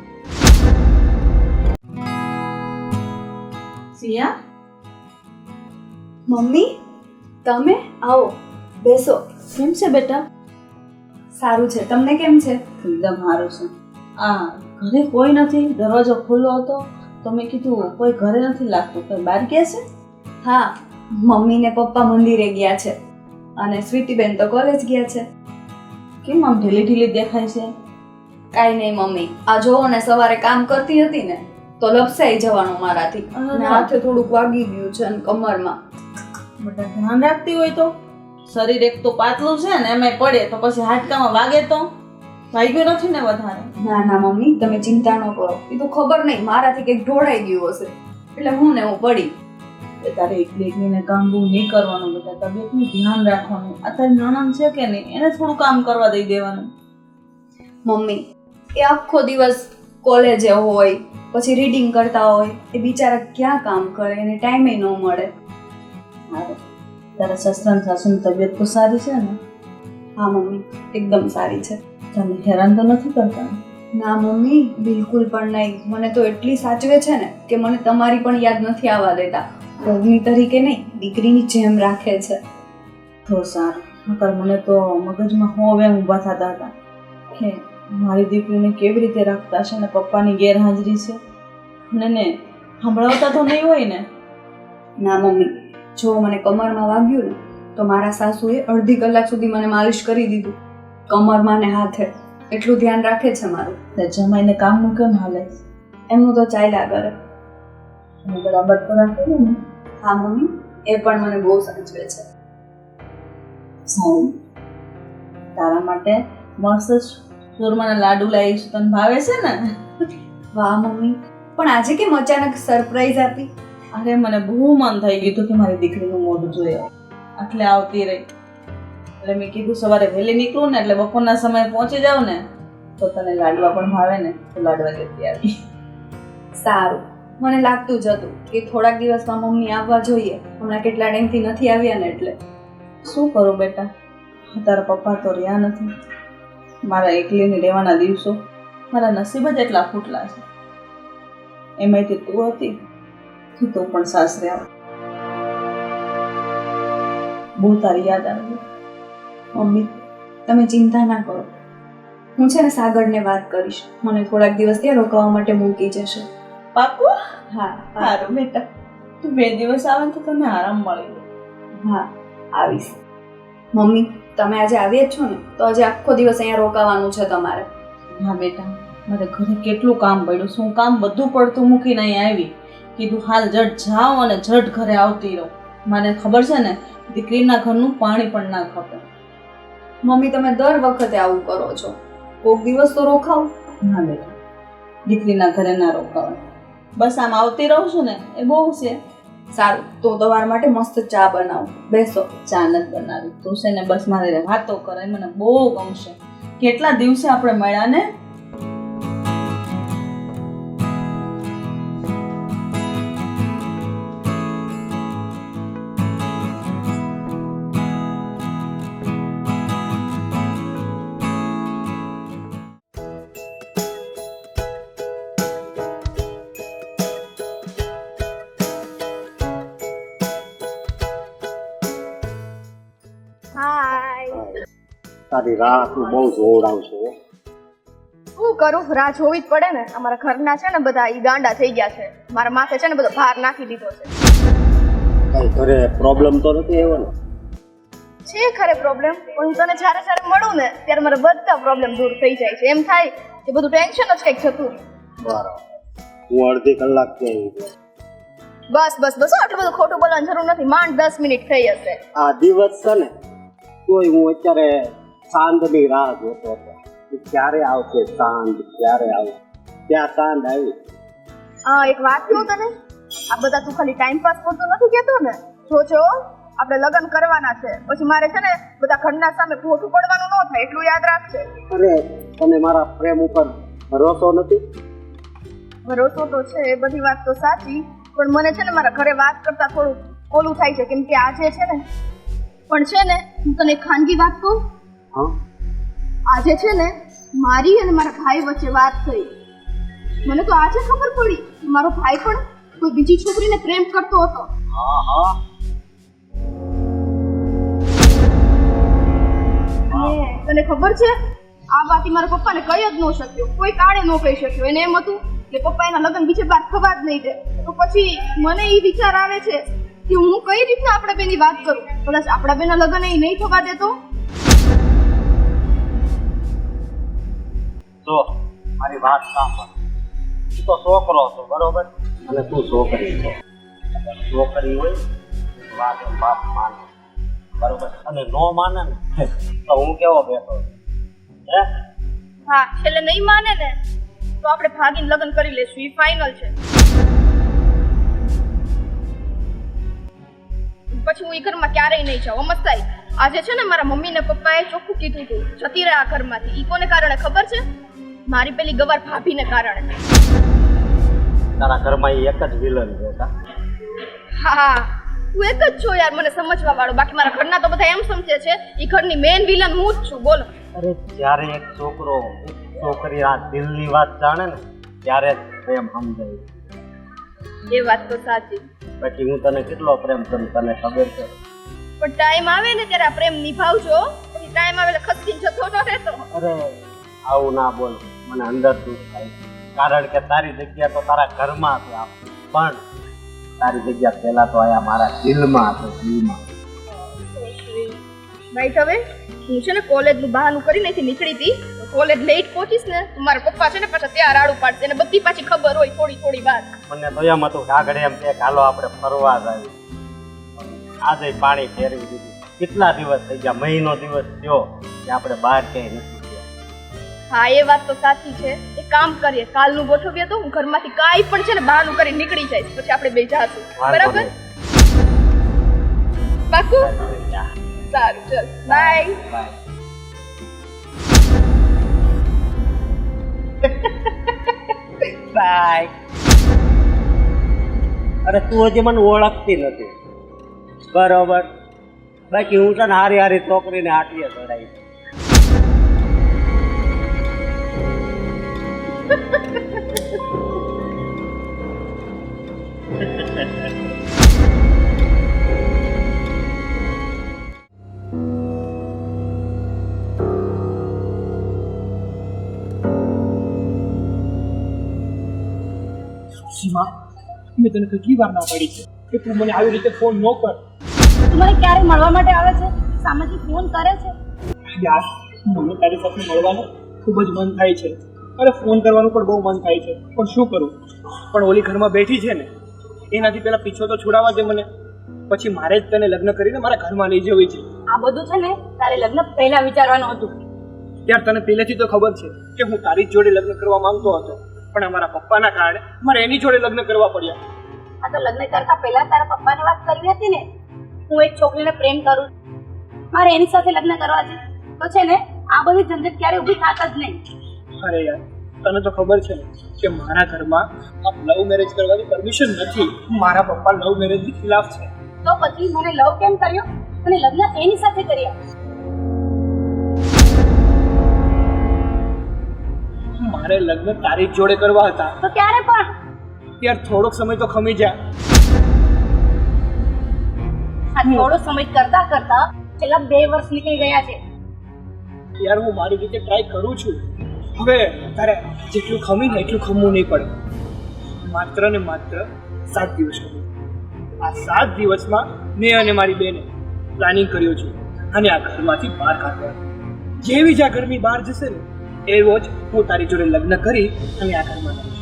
Speaker 5: સિયા, મમ્મી તમે આવો, બેસો. કેમ છે બેટા? સારું છે. તમને કેમ છે?
Speaker 7: એકદમ સારું છે. ઘરે કોઈ નથી, દરવાજો ખુલ્લો હતો તો મેં કીધું કોઈ ઘરે નથી લાગતું, કોઈ બહાર ગયા છે?
Speaker 5: હા, મમ્મી ને પપ્પા મંદિરે ગયા છે અને સ્વીટી બેન તો કોલેજ ગયા છે.
Speaker 7: કેમ આમ ઢીલી ઢીલી દેખાય છે?
Speaker 5: કાંઈ નહીં મમ્મી, આ જોવો ને સવારે કામ કરતી હતી ને તો લપસાઈ જવાનું મારાથી અને હાથે થોડુંક વાગી ગયું છે અને કમરમાં.
Speaker 7: બેટા ધ્યાન રાખતી હોય તો, શરીર એક તો પાતળું છે ને એમાંય પડે તો પછી હાડકામાં વાગે તો વાગ્યું નથી ને વધારે?
Speaker 5: ના ના મમ્મી, તમે ચિંતા ન કરો. એ તો ખબર નહીં મારાથી કંઈક ઢોળાઈ ગયું હશે એટલે હું ને હું પડી.
Speaker 7: એ તારે એકલી એકલીને કામ બહુ નહીં કરવાનું બેટા, તબિયતનું ધ્યાન રાખવાનું. આ તારી નણંદ છે કે નહીં, એને થોડું કામ કરવા દઈ દેવાનું.
Speaker 5: મમ્મી એ આખો દિવસ કોલેજે હોય, પછી રીડિંગ કરતા હોય, એ બિચારા ક્યાં કામ કરે, એને ટાઈમે ન મળે.
Speaker 7: હારું. તારા સસરા ને સાસુની તબિયત તો સારી છે ને?
Speaker 5: હા મમ્મી, એકદમ સારી છે.
Speaker 7: તને હેરાન તો નથી કરતા?
Speaker 5: ના મમ્મી, બિલકુલ પણ નહીં. મને તો એટલી સાચવે છે ને કે મને તમારી પણ યાદ નથી આવવા દેતા. પત્ની તરીકે નહીં, દીકરીની જેમ રાખે છે.
Speaker 7: તો સારું. નકર મને તો મગજમાં હોવે ઊભા થતા હતા કે મારી દીકરીને કેવી રીતે રાખતા છે ને પપ્પાની ગેરહાજરી છે ને સંભળાવતા તો નહીં હોય ને?
Speaker 5: ના મમ્મી, જો મને કમરમાં વાગ્યું ને તો મારા સાસુએ અડધી કલાક સુધી મને માલિશ કરી દીધું, કમરમાં ને હાથે. એટલું ધ્યાન રાખે છે મારું.
Speaker 7: તે જમાઈને કામનું કેમ હાલે?
Speaker 5: એમનું તો ચાલ્યા કરે.
Speaker 7: અને બરાબર તો રાખે ને?
Speaker 5: હા મમ્મી, એ પણ મને બહુ સાચવે છે.
Speaker 7: સારું. તારા માટે મસ્ત ચૂરમાના લાડુ લાવીશ, તને ભાવે છે ને?
Speaker 5: વાહ મમ્મી, પણ આજે કેમ અચાનક સરપ્રાઈઝ આપી?
Speaker 7: અરે મને બહુ મન થઈ ગયું હતું કે મારી દીકરીનું મોઢું જોઈએ, એટલે આવતી રહી. એટલે મેં કીધું સવારે વહેલી નીકળું ને એટલે બપોરના સમયે પહોંચી જાઉં ને તો તને લાડવા પણ ભાવે ને તો લાડવા લેતી આવી.
Speaker 5: સારું, મને લાગતું જ હતું કે થોડાક દિવસમાં મમ્મી આવવા જોઈએ. હમણાં કેટલા ટાઈમથી નથી આવ્યા ને એટલે.
Speaker 7: શું કરું બેટા, તારા પપ્પા તો રહ્યા નથી. મારા એકલીને રહેવાના દિવસો મારા નસીબ જ એટલા ફૂટલા છે. એમાંથી તું હતી કે તું પણ સાસરે આવ. બહુ તારી યાદ આવી.
Speaker 5: મમ્મી તમે ચિંતા ના કરો, હું છે ને સાગરને વાત કરીશ, મને થોડાક દિવસ ત્યાં રોકાવા માટે મૂકી જશે.
Speaker 7: પાકું?
Speaker 5: હા
Speaker 7: સારું બેટા, તું 2 દિવસ આવે ને તો તને આરામ મળી જાય.
Speaker 5: હા આવીશ. મમ્મી તમે આજે આવ્યા જ છો ને તો આજે આખો દિવસ અહીંયા રોકાવાનું છે તમારે.
Speaker 7: હા બેટા, મારે ઘરે કેટલું કામ પડ્યું છે, હું કામ બધું પડતું મૂકીને અહીં આવી. કીધું હાલ જટ જાઉં અને જટ ઘરે આવતી રહું. મને ખબર છે ને દીકરીના ઘરનું પાણી પણ ના ખપે.
Speaker 5: મમ્મી તમે દર વખતે આવું કરો છો, કોઈક દિવસ તો રોકાવ.
Speaker 7: ના બેટા, દીકરીના ઘરે ના રોકાવાય. બસ આમ આવતી રહું છું ને એ બહુ છે.
Speaker 5: સારું, તો તમારા માટે મસ્ત ચા બનાવું, બેસો.
Speaker 7: ચા નથી બનાવી, તું છે ને બસ મારે વાતો કરે મને બહુ ગમશે. કેટલા દિવસે આપણે મળ્યા ને?
Speaker 8: તારી રાહ તું બહુ જોવડાવશે.
Speaker 2: શું કરું, રાહ જોવી જ પડે ને. અમારા ઘરના છે ને બધા ઈ ગાંડા થઈ ગયા છે, મારા માથે છે ને બધો ભાર નાખી દીધો છે.
Speaker 8: કઈ ઘરે પ્રોબ્લેમ તો નથી આવ્યો ને?
Speaker 2: છે ખરે પ્રોબ્લેમ, પણ હું તને જ્યારે જ્યારે મળું ને ત્યારે મારા બધા પ્રોબ્લેમ દૂર થઈ જાય છે. એમ થાય કે બધું ટેન્શન જ કંઈક જતું રહે.
Speaker 8: બરાબર, હું અડધી કલાક થી આવી ગયો.
Speaker 2: બસ બસ બસ, આટલું બધું ખોટું બોલવાની જરૂર નથી. માંડ 10 મિનિટ થઈ હશે.
Speaker 8: આ દિવસ છે ને તોય હું અત્યારે ચાંદની રાહ જોતો હતો કે ક્યારે આવશે ચાંદ, ક્યારે આવશે. ત્યાં ચાંદ આવી.
Speaker 2: હા, એક વાત કહું તને, આ બધા તું ખાલી ટાઈમ પાસ કરતો નથી કેતો ને. જો આપણે લગ્ન કરવાના છે, પછી મારે છે ને બધા ઘરના સામે ખોટું પડવાનું ન થાય, એટલું યાદ રાખજે.
Speaker 8: અરે તને મારા પ્રેમ ઉપર ભરોસો નથી?
Speaker 2: ભરોસો તો છે, એ બધી વાત તો સાચી, પણ મને છે ને મારા ઘરે વાત કરતા થોડું ઓલું થાય છે, કેમ કે આજે છે ને પણ છે ને હું તને એક ખાનગી વાત કહું.
Speaker 8: હા,
Speaker 2: આજે છે ને મારી અને મારા ભાઈ વચ્ચે વાત થઈ. મને તો આજે ખબર પડી કે મારો ભાઈ પણ કોઈ બીજી છોકરીને પ્રેમ કરતો હતો.
Speaker 8: હા હા.
Speaker 2: તને ખબર છે આ વાત મારા પપ્પાને કહી જ ન શક્યો, કોઈ કારણે ન કહી શક્યો. એને એમ હતું કે પપ્પા એના લગ્ન બીજે બાર થવા જ નહીં દે. તો પછી મને એ વિચાર આવે છે કે હું કઈ રીતના આપણા બેની વાત કરું. કદાચ આપણા બેના લગ્ન એ નહીં થવા દેતો.
Speaker 8: જો મારી વાત સાંભળ, તું તો છોકરો છો બરોબર, અને તું છોકરી છો. છોકરી હોય તો વાત એમ બાપ માને બરોબર, અને નો માને ને તો હું કેવો બેઠો હે.
Speaker 2: હા છેલ્લે નહીં માને ને તો આપણે ભાગીને લગ્ન કરી લેશું, એ ફાઇનલ છે. પછી હું એ ઘરમાં ક્યારેય નહીં જાઉં. મસ્તાઈ આજે છે ને મારા મમ્મી ને પપ્પાએ ચોખ્ખું કીધું હતું જતી રહે આ ઘરમાંથી. ઈ કોને કારણે ખબર છે? મારી પેલી ગવાર ભાભીને કારણે.
Speaker 8: તારા ઘરમાં ઈ એક જ વિલન છે કા?
Speaker 2: હા તું એક જ છો યાર મને સમજવા વાળો. બાકી મારા ઘરના તો બધા એમ સમજે છે ઈ ઘરની મેઇન વિલન હું જ છું. બોલો.
Speaker 8: અરે જ્યારે એક છોકરો એક છોકરી આ દિલની વાત જાણે ને ત્યારે જ પ્રેમ સમજાય.
Speaker 2: એ વાત તો સાચી.
Speaker 8: બાકી હું તને કેટલો પ્રેમ કરું તને ખબર છે.
Speaker 2: પણ ટાઈમ આવે ને ત્યારે આ પ્રેમ નિભાવજો. પછી ટાઈમ આવે એટલે ખસકી જતો ન રહેતો.
Speaker 8: અરે આવું ના બોલ, મને અંદર દુઃખ થાય, કારણ કે તારી જગ્યા તો તારા ઘરમાં હતી આપ, પણ તારી જગ્યા પહેલા તો આયા મારા દિલમાં હતી, દિલમાં.
Speaker 2: રાઈટ. હવે હું છે ને કોલેજનું બહાનું કરીને અહીંથી નીકળી હતી. કોલેજ લેટ પહોંચીશ ને તો મારા પપ્પા છે ને પાછા ત્યાં રાડું પાડશે અને બધી પાછી ખબર હોય થોડી થોડી વાત.
Speaker 8: મને તો એમ હતું કે આગળ એમ કે હાલો આપણે ફરવા જઈએ, આજે પાણી ફેરવી દીધું. કેટલા દિવસ થઈ ગયા, મહિનો દિવસ થયો કે આપણે બહાર ક્યાંય નથી ગયા.
Speaker 2: હા એ વાત તો સાચી છે. એક કામ કરીએ, કાલનું ગોઠવીએ તો હું ઘરમાંથી કાંઈ પણ છે ને બહાનું કરી નીકળી જઈશ, પછી આપણે બે જાશું. બરાબર? પાકું? સારું ચલ બાય.
Speaker 8: બાય. અરે તું હજી મને ઓળખતી નથી બરોબર, બાકી હું તને હારી હારી છોકરીને આટલીએ ચડાવી.
Speaker 6: સીમા, મેં તને કેટલી વાર ના પાડી છે કે તું મને આવી રીતે ફોન ન કર.
Speaker 5: તું મને ક્યારે મળવા માટે આવે છે? સામેથી ફોન કરે છે?
Speaker 6: યાર મને તારી સાથે મળવાનું ખૂબ જ મન થાય છે, અરે ફોન કરવાનું પણ બહુ મન થાય છે, પણ શું કરું? પણ ઓલી ઘરમાં બેઠી છે ને એનાથી પહેલા પીછો તો છોડાવવા દે મને, પછી મારે જ તને લગ્ન કરીને મારા ઘરમાં લઈ જવી છે.
Speaker 5: આ બધું છે ને તારે લગ્ન પહેલા વિચારવાનું હતું.
Speaker 6: યાર તને પહેલેથી તો ખબર છે કે હું તારી જ જોડે લગ્ન કરવા માંગતો હતો, પણ અમારા પપ્પાના કારણે મારે એની જોડે લગ્ન કરવા પડ્યા.
Speaker 5: આ તો લગ્ન કરતા પહેલા તારા પપ્પાને વાત કરવી હતી ને, હું એક છોકરીને પ્રેમ કરું, મારે એની સાથે લગ્ન કરવા છે, તો છે ને આ બધી ઝંઝટ ક્યારે ઊભી થાત જ નહીં.
Speaker 6: અરે યાર તને તો ખબર છે ને કે મારા ઘરમાં આ લવ મેરેજ કરવાની પરમિશન નથી. મારા પપ્પા લવ મેરેજની ખિલાફ છે.
Speaker 5: તો પછી મને લવ કેમ કર્યો અને લગ્ન એની સાથે કર્યા?
Speaker 6: મારે લગ્ન તારી જ જોડે કરવા હતા.
Speaker 5: તો ક્યારે પણ?
Speaker 6: યાર થોડોક સમય તો ખમી જા.
Speaker 5: આ થોડો સમય કરતા કરતા છેલ્લા 2 વર્ષ નીકળી ગયા છે.
Speaker 6: યાર હું મારી રીતે ટ્રાય કરું છું. હવે તારે જેટલું ખમી ને એટલું ખમવું નહીં પડે. માત્ર ને માત્ર 7 દિવસ ખમી. આ 7 દિવસમાં મેં અને મારી બેને પ્લાનિંગ કર્યું છે અને આ ઘરમાંથી બહાર કાઢવાનું. જેવી જ આ ઘરની બહાર જશે ને એવો જ હું તારી જોડે લગ્ન કરી અને આ ઘરમાં રહીશ.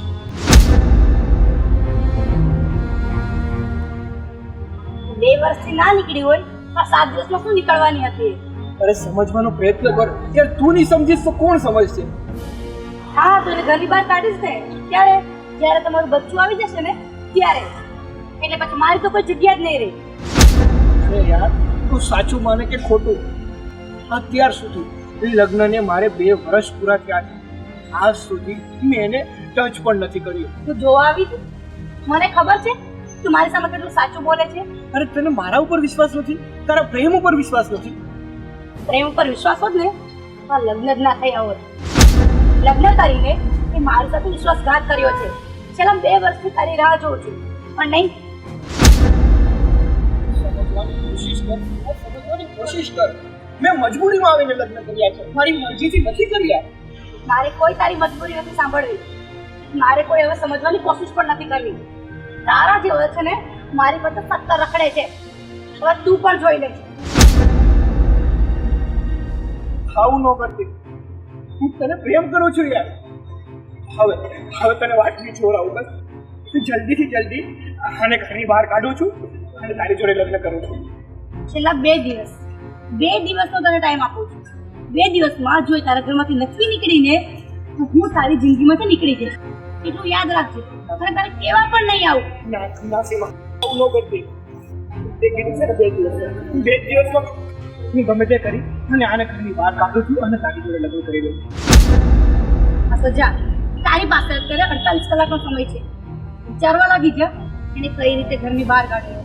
Speaker 5: 2 વર્ષથી ના નીકળી હોય તો 7 દિવસમાં શું નીકળવાની હતી?
Speaker 6: અરે સમજવાનો પ્રયત્ન કર યાર. તું નહીં સમજીશ તો કોણ સમજશે?
Speaker 5: હા તો એને ઘરની બહાર કાઢીશ ને ત્યારે, જ્યારે તમારું બચ્ચું આવી જશે ને ત્યારે, એટલે પછી મારી તો કોઈ જગ્યા જ નહીં રહી.
Speaker 6: અરે યાર તું સાચું માને કે ખોટું, અત્યાર સુધી લગ્નને મારે 2 વર્ષ પૂરા થયા છે, આજ સુધી મેં એને ટચ પણ નથી કર્યું.
Speaker 5: તું જોવા આવી હતી, મને ખબર છે તું મારી સામે કેટલું સાચું બોલે છે.
Speaker 6: અરે તને મારા ઉપર વિશ્વાસ નથી? તારા પ્રેમ ઉપર વિશ્વાસ નથી?
Speaker 5: પ્રેમ ઉપર વિશ્વાસ હોત ને આ લગ્ન જ ના થયા હોત. લગ્ન કરીને એ મારી સાથે વિશ્વાસઘાત કર્યો છે. છેલ્લા 2 વર્ષથી તારી રાહ જોઉં છું, પણ નહીં.
Speaker 6: સમજવાની કોશિશ કર. મેં મજબૂરીમાં આવીને લગ્ન કર્યા છે, મારી મરજીથી નથી કર્યા.
Speaker 5: મારે કોઈ તારી મજબૂરી નથી સાંભળવી, મારે કોઈ હવે સમજવાની કોશિશ પણ નથી કરવી. તારા જે હોય છે ને મારી પાસે સત્તર રખડે છે, હવે તું પણ જોઈ લે.
Speaker 6: ખાવું ન કરતી હું તને પ્રેમ કરું છું યાર. હવે તને વાત નહીં છોડાવું બસ. તું જલ્દીથી જલ્દી આને ઘરની બહાર કાઢું છું અને તારી જોડે લગ્ન કરું છું.
Speaker 5: છેલ્લા 2 દિવસનો તને ટાઈમ આપું છું. 2 દિવસમાં જો એ તારા ઘરમાંથી નથી નીકળીને તો હું તારી જિંદગીમાંથી નીકળી જઈશ. એટલું યાદ રાખજે. અને તારે કહેવા પણ નહીં આવું.
Speaker 6: ના સીમા, આવું ન કરતી. તે કીધું છે ને 2 દિવસ. 2 દિવસમાં હું ગમે તે કરી અને આને ઘરની બહાર કાઢું છું અને તારી જોડે લગ્ન કરી દઉં.
Speaker 5: આ સજા તારી પાસે અત્યારે 48 કલાકનો સમય છે. વિચારવા લાગી જા એને કઈ રીતે ઘરની બહાર કાઢ્યો.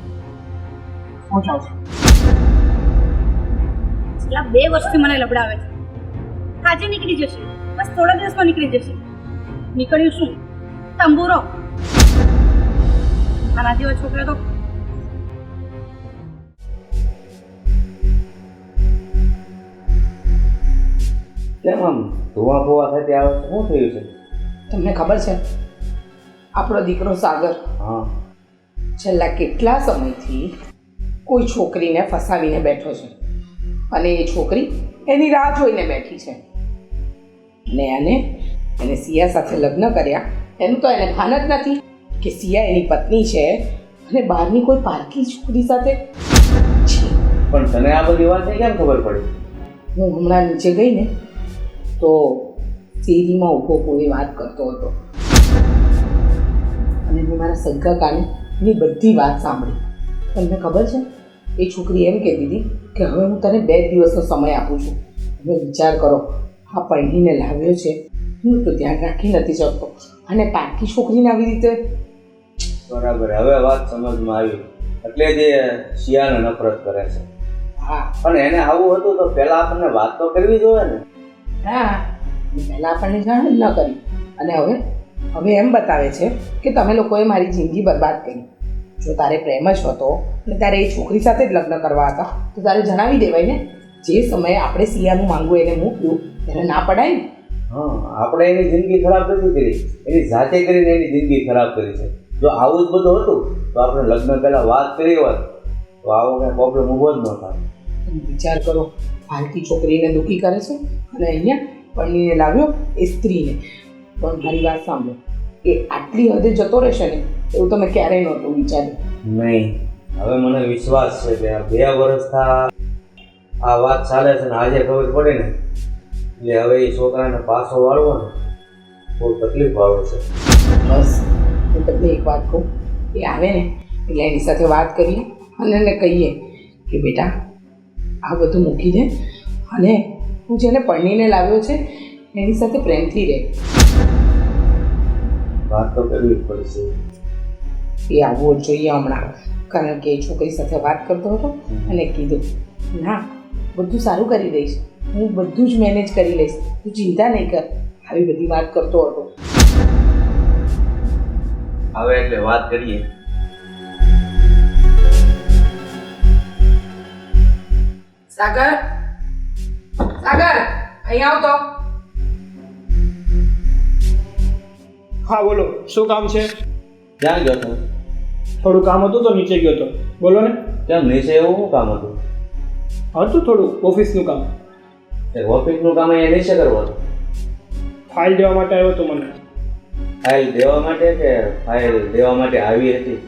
Speaker 6: હું જાઉં છું.
Speaker 5: છેલ્લા 2 વર્ષથી મને લબડાવે છે. આજે નીકળી જશે, બસ થોડા દિવસમાં નીકળી જશે. નીકળ્યું શું? તંબુરો. આના જેવા છોકરા તો
Speaker 4: કેમ આમ ધોવા બોવા થતી આવે છે? શું થયું છે?
Speaker 3: તમને ખબર છે આપણો દીકરો સાગર
Speaker 4: હા,
Speaker 3: છેલ્લા કેટલા સમયથી કોઈ છોકરીને ફસાવીને બેઠો છે અને એ છોકરી એની રાહ જોઈને બેઠી છે અને એને સિયા સાથે લગ્ન કર્યા એનું તો એને ભાન જ નથી કે સિયા એની પત્ની છે અને બહારની કોઈ પારકી છોકરી સાથે. છી,
Speaker 4: પણ તને આ બધી વાતની કેમ ખબર પડી?
Speaker 3: હું હમણાં નીચે ગઈ ને તો શેરીમાં ઊભો કોઈ વાત કરતો હતો અને મેં મારા સગા કાને એની બધી વાત સાંભળી. તમને ખબર છે એ છોકરી એમ કહેતી હતી કે હવે હું તને 2 દિવસનો સમય આપું છું. હવે વિચાર કરો, આ પૈણીને લાવ્યો છે, હું તો ધ્યાન રાખી નથી શકતો અને પારકી છોકરીને આવી રીતે.
Speaker 4: બરાબર, હવે વાત સમજમાં આવી. એટલે જ એ શિયાને નફરત કરે છે.
Speaker 3: હા
Speaker 4: પણ એને આવું હતું તો પહેલા આપણને વાત તો કરવી જોઈએ ને.
Speaker 3: હા, પહેલાં આપણને જાણ જ ન કરી અને હવે એમ બતાવે છે કે તમે લોકોએ મારી જિંદગી બરબાદ કરી. જો તારે પ્રેમ જ હતો અને તારે એ છોકરી સાથે જ લગ્ન કરવા હતા તો તારે જણાવી દેવાય ને. જે સમયે આપણે સિયાનું માંગવું એને મૂક્યું ત્યારે ના પડાય ને.
Speaker 4: હા, આપણે એની જિંદગી ખરાબ નથી કરી, એની જાતે કરીને એની જિંદગી ખરાબ કરી છે. જો આવું જ બધું હતું તો આપણે લગ્ન પહેલા વાત કરી હોત તો આવો કંઈ પ્રોબ્લેમ ઊભો જ ન થાય.
Speaker 3: તમે વિચાર કરો, પારકી છોકરીને દુઃખી કરે છે અને અહીંયા પરણીને લાવ્યો એ સ્ત્રીને. પણ મારી વાત સાંભળો, એ આટલી હદે જતો રહેશે ને એવું તમે ક્યારેય નહોતું વિચાર્યું.
Speaker 4: નહીં, હવે મને વિશ્વાસ છે કે આ 2 વર્ષથી આ વાત ચાલે છે ને આજે ખબર પડે ને એટલે હવે એ છોકરાને પાછો વાળવો ને બહુ તકલીફ વાળો છે.
Speaker 3: બસ હું તમને એક વાત કહું, એ આવે ને એટલે એની સાથે વાત કરીએ અને એને કહીએ કે બેટા આ બધું મૂકી દે અને હું જેને પરણીને લાવ્યો છે એની સાથે પ્રેમથી રહે.
Speaker 4: વાત તો કરવી જ પડશે.
Speaker 3: એ આવવો જોઈએ હમણાં, કારણ કે એ છોકરી સાથે વાત કરતો હતો અને કીધું ના બધું સારું કરી દઈશ, હું બધું જ મેનેજ કરી લઈશ, તું ચિંતા નહીં કર, આવી બધી વાત કરતો હતો.
Speaker 4: હવે એટલે વાત કરીએ.
Speaker 3: સાગર, સાગર અહીંયા આવ તો.
Speaker 6: હા બોલો, શું કામ છે?
Speaker 4: ક્યાં ગયો હતો?
Speaker 6: થોડું કામ હતું તો નીચે ગયો હતો. બોલો ને.
Speaker 4: કેમ નીચે એવું શું કામ હતું?
Speaker 6: હતું થોડું ઓફિસનું કામ.
Speaker 4: ઓફિસનું કામ અહીંયા નીચે કરવાનું?
Speaker 6: ફાઇલ દેવા માટે આવ્યો હતો મને.
Speaker 4: ફાઇલ દેવા માટે કે ફાઇલ દેવા માટે આવી હતી?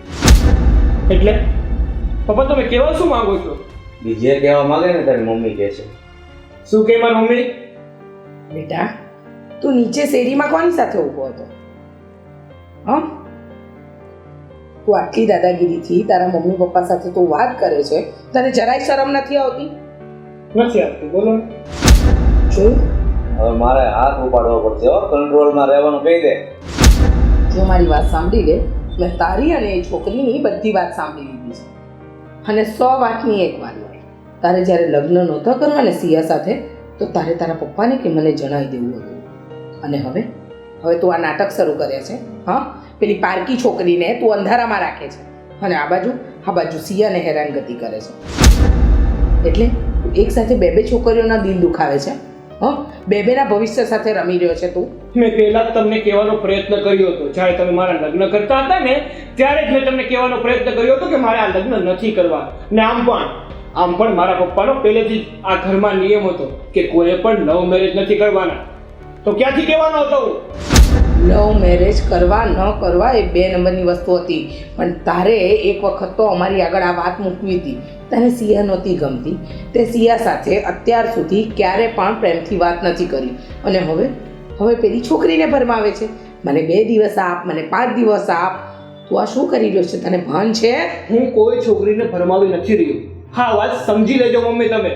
Speaker 6: એટલે પપ્પા તમે કહેવા શું માંગો છો?
Speaker 4: બીજે કહેવા માંગે ને તારી મમ્મી કહે છે.
Speaker 6: શું કહે મારી મમ્મી?
Speaker 3: બેટા તું નીચે શેરીમાં કોની સાથે ઊભો હતો? હા, તું આટલી દાદાગીરીથી તારા મમ્મી પપ્પા સાથે તું વાત કરે છે, તને જરાય શરમ નથી આવતી?
Speaker 6: નથી આવતી, બોલો ને.
Speaker 3: જોયું,
Speaker 4: હવે મારે હાથ ઉપાડવો પડશે હો, કંટ્રોલમાં રહેવાનું કહી દે.
Speaker 3: જો મારી વાત સાંભળી લે, મેં તારી અને એ છોકરીની બધી વાત સાંભળી લીધી છે અને 100 વાતની એક વાત હોય. તારે જ્યારે લગ્ન નહોતા કરવા ને સિયા સાથે તો તારે તારા પપ્પાને કે મને જણાવી દેવું હતું અને હવે તું આ નાટક શરૂ કરે છે. હા, પેલી પારકી છોકરીને તું અંધારામાં રાખે છે અને આ બાજુ સિયાને હેરાનગતિ કરે છે. એટલે એક સાથે 2 છોકરીઓના દિલ દુખાવે છે. હા, 2ના ભવિષ્ય સાથે રમી રહ્યો છે તું.
Speaker 6: મેં પહેલા જ તમને કહેવાનો પ્રયત્ન કર્યો હતો, જ્યારે તમે મારા લગ્ન કરતા હતા ને ત્યારે જ મેં તમને કહેવાનો પ્રયત્ન કર્યો હતો કે મારે આ લગ્ન નથી કરવા. ને આમ પણ મારા પપ્પાનો પહેલેથી જ આ ઘરમાં નિયમ હતો કે કોઈ પણ લવ મેરેજ નથી કરવાના. તો ક્યાંથી કહેવાનો હતો હું?
Speaker 3: લવ મેરેજ કરવા ન કરવા એ 2 નંબરની વસ્તુ હતી, પણ તારે એક વખત તો અમારી આગળ આ વાત મૂકવી હતી. તને સિયા નહોતી ગમતી, તે સિયા સાથે અત્યાર સુધી ક્યારે પણ પ્રેમથી વાત નથી કરી, અને હવે પેલી છોકરીને ભરમાવે છે. મને 2 દિવસ આપ, મને 5 દિવસ આપ. તું આ શું કરી રહ્યો છે? તને ભાન છે?
Speaker 6: હું કોઈ છોકરીને ભરમાવી નથી રહ્યો. હા, વાત સમજી લેજો મમ્મી તમે.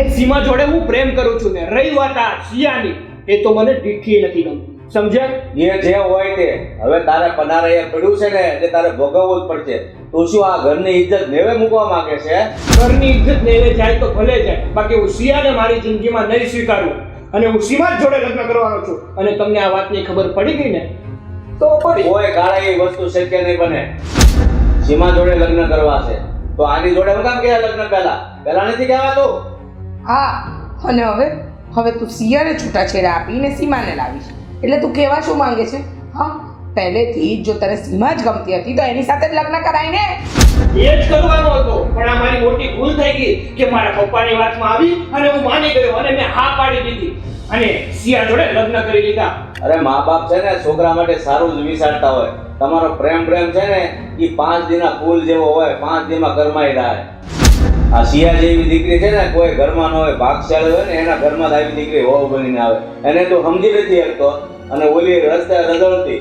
Speaker 6: એક સીમા જોડે હું પ્રેમ કરું છું ને રહી વાત આ સિયાની, એ તો મને દીઠી નથી ગમતી. સમજ્યા?
Speaker 4: એ જે હોય તે હવે તારે પનારે પડ્યું છે ને એટલે તારે ભોગવવું જ પડશે. તું શું આ ઘરની ઇજ્જત નેવે મૂકવા માંગે છે?
Speaker 6: ઘરની ઇજ્જત નેવે જાય તો ભલે જાય, બાકી હું સિયાને મારી જિંદગીમાં નહીં સ્વીકારું. અને હું સીમા જ જોડે લગ્ન કરવાનો છું. અને તમને આ વાતની ખબર પડી ગઈ ને તો પડી.
Speaker 4: કોઈ કાળે એ વસ્તુ શક્ય નહીં બને. સીમા જોડે લગ્ન કરવા છે તો આની જોડે હું કામ કે લગ્ન પહેલા નથી કહેવાતું?
Speaker 3: હા, અને હવે તું સિયાને છૂટાછેડા આપીને સીમાને લાવીશ, એટલે તું કહેવા શું માંગે છે? હા, પહેલેથી જો તને સીમા જ ગમતી હતી તો એની સાથે જ લગ્ન કરાય ને.
Speaker 6: એ જ કરવાનો હતો, પણ આ મારી મોટી ભૂલ થઈ ગઈ કે મારા પપ્પાની વાતમાં આવી અને હું માની ગયો અને મેં હા પાડી દીધી અને સિયા જોડે લગ્ન કરી લીધા.
Speaker 4: અરે મા બાપ છે ને છોકરા માટે સારું જ વિચારતા હોય. તમારો પ્રેમ છે ને એ 5 દિનના ફૂલ જેવો હોય, 5 દિનમાં કરમાઈ રહે. આ સિયા જેવી દીકરી છે ને કોઈ ઘરમાં ન હોય, ભાગશાળી હોય ને એના ઘરમાં જ આવી દીકરી વહુ બનીને આવે. એને તું સમજી નથી શકતો અને ઓલી રસ્તે રઝળતી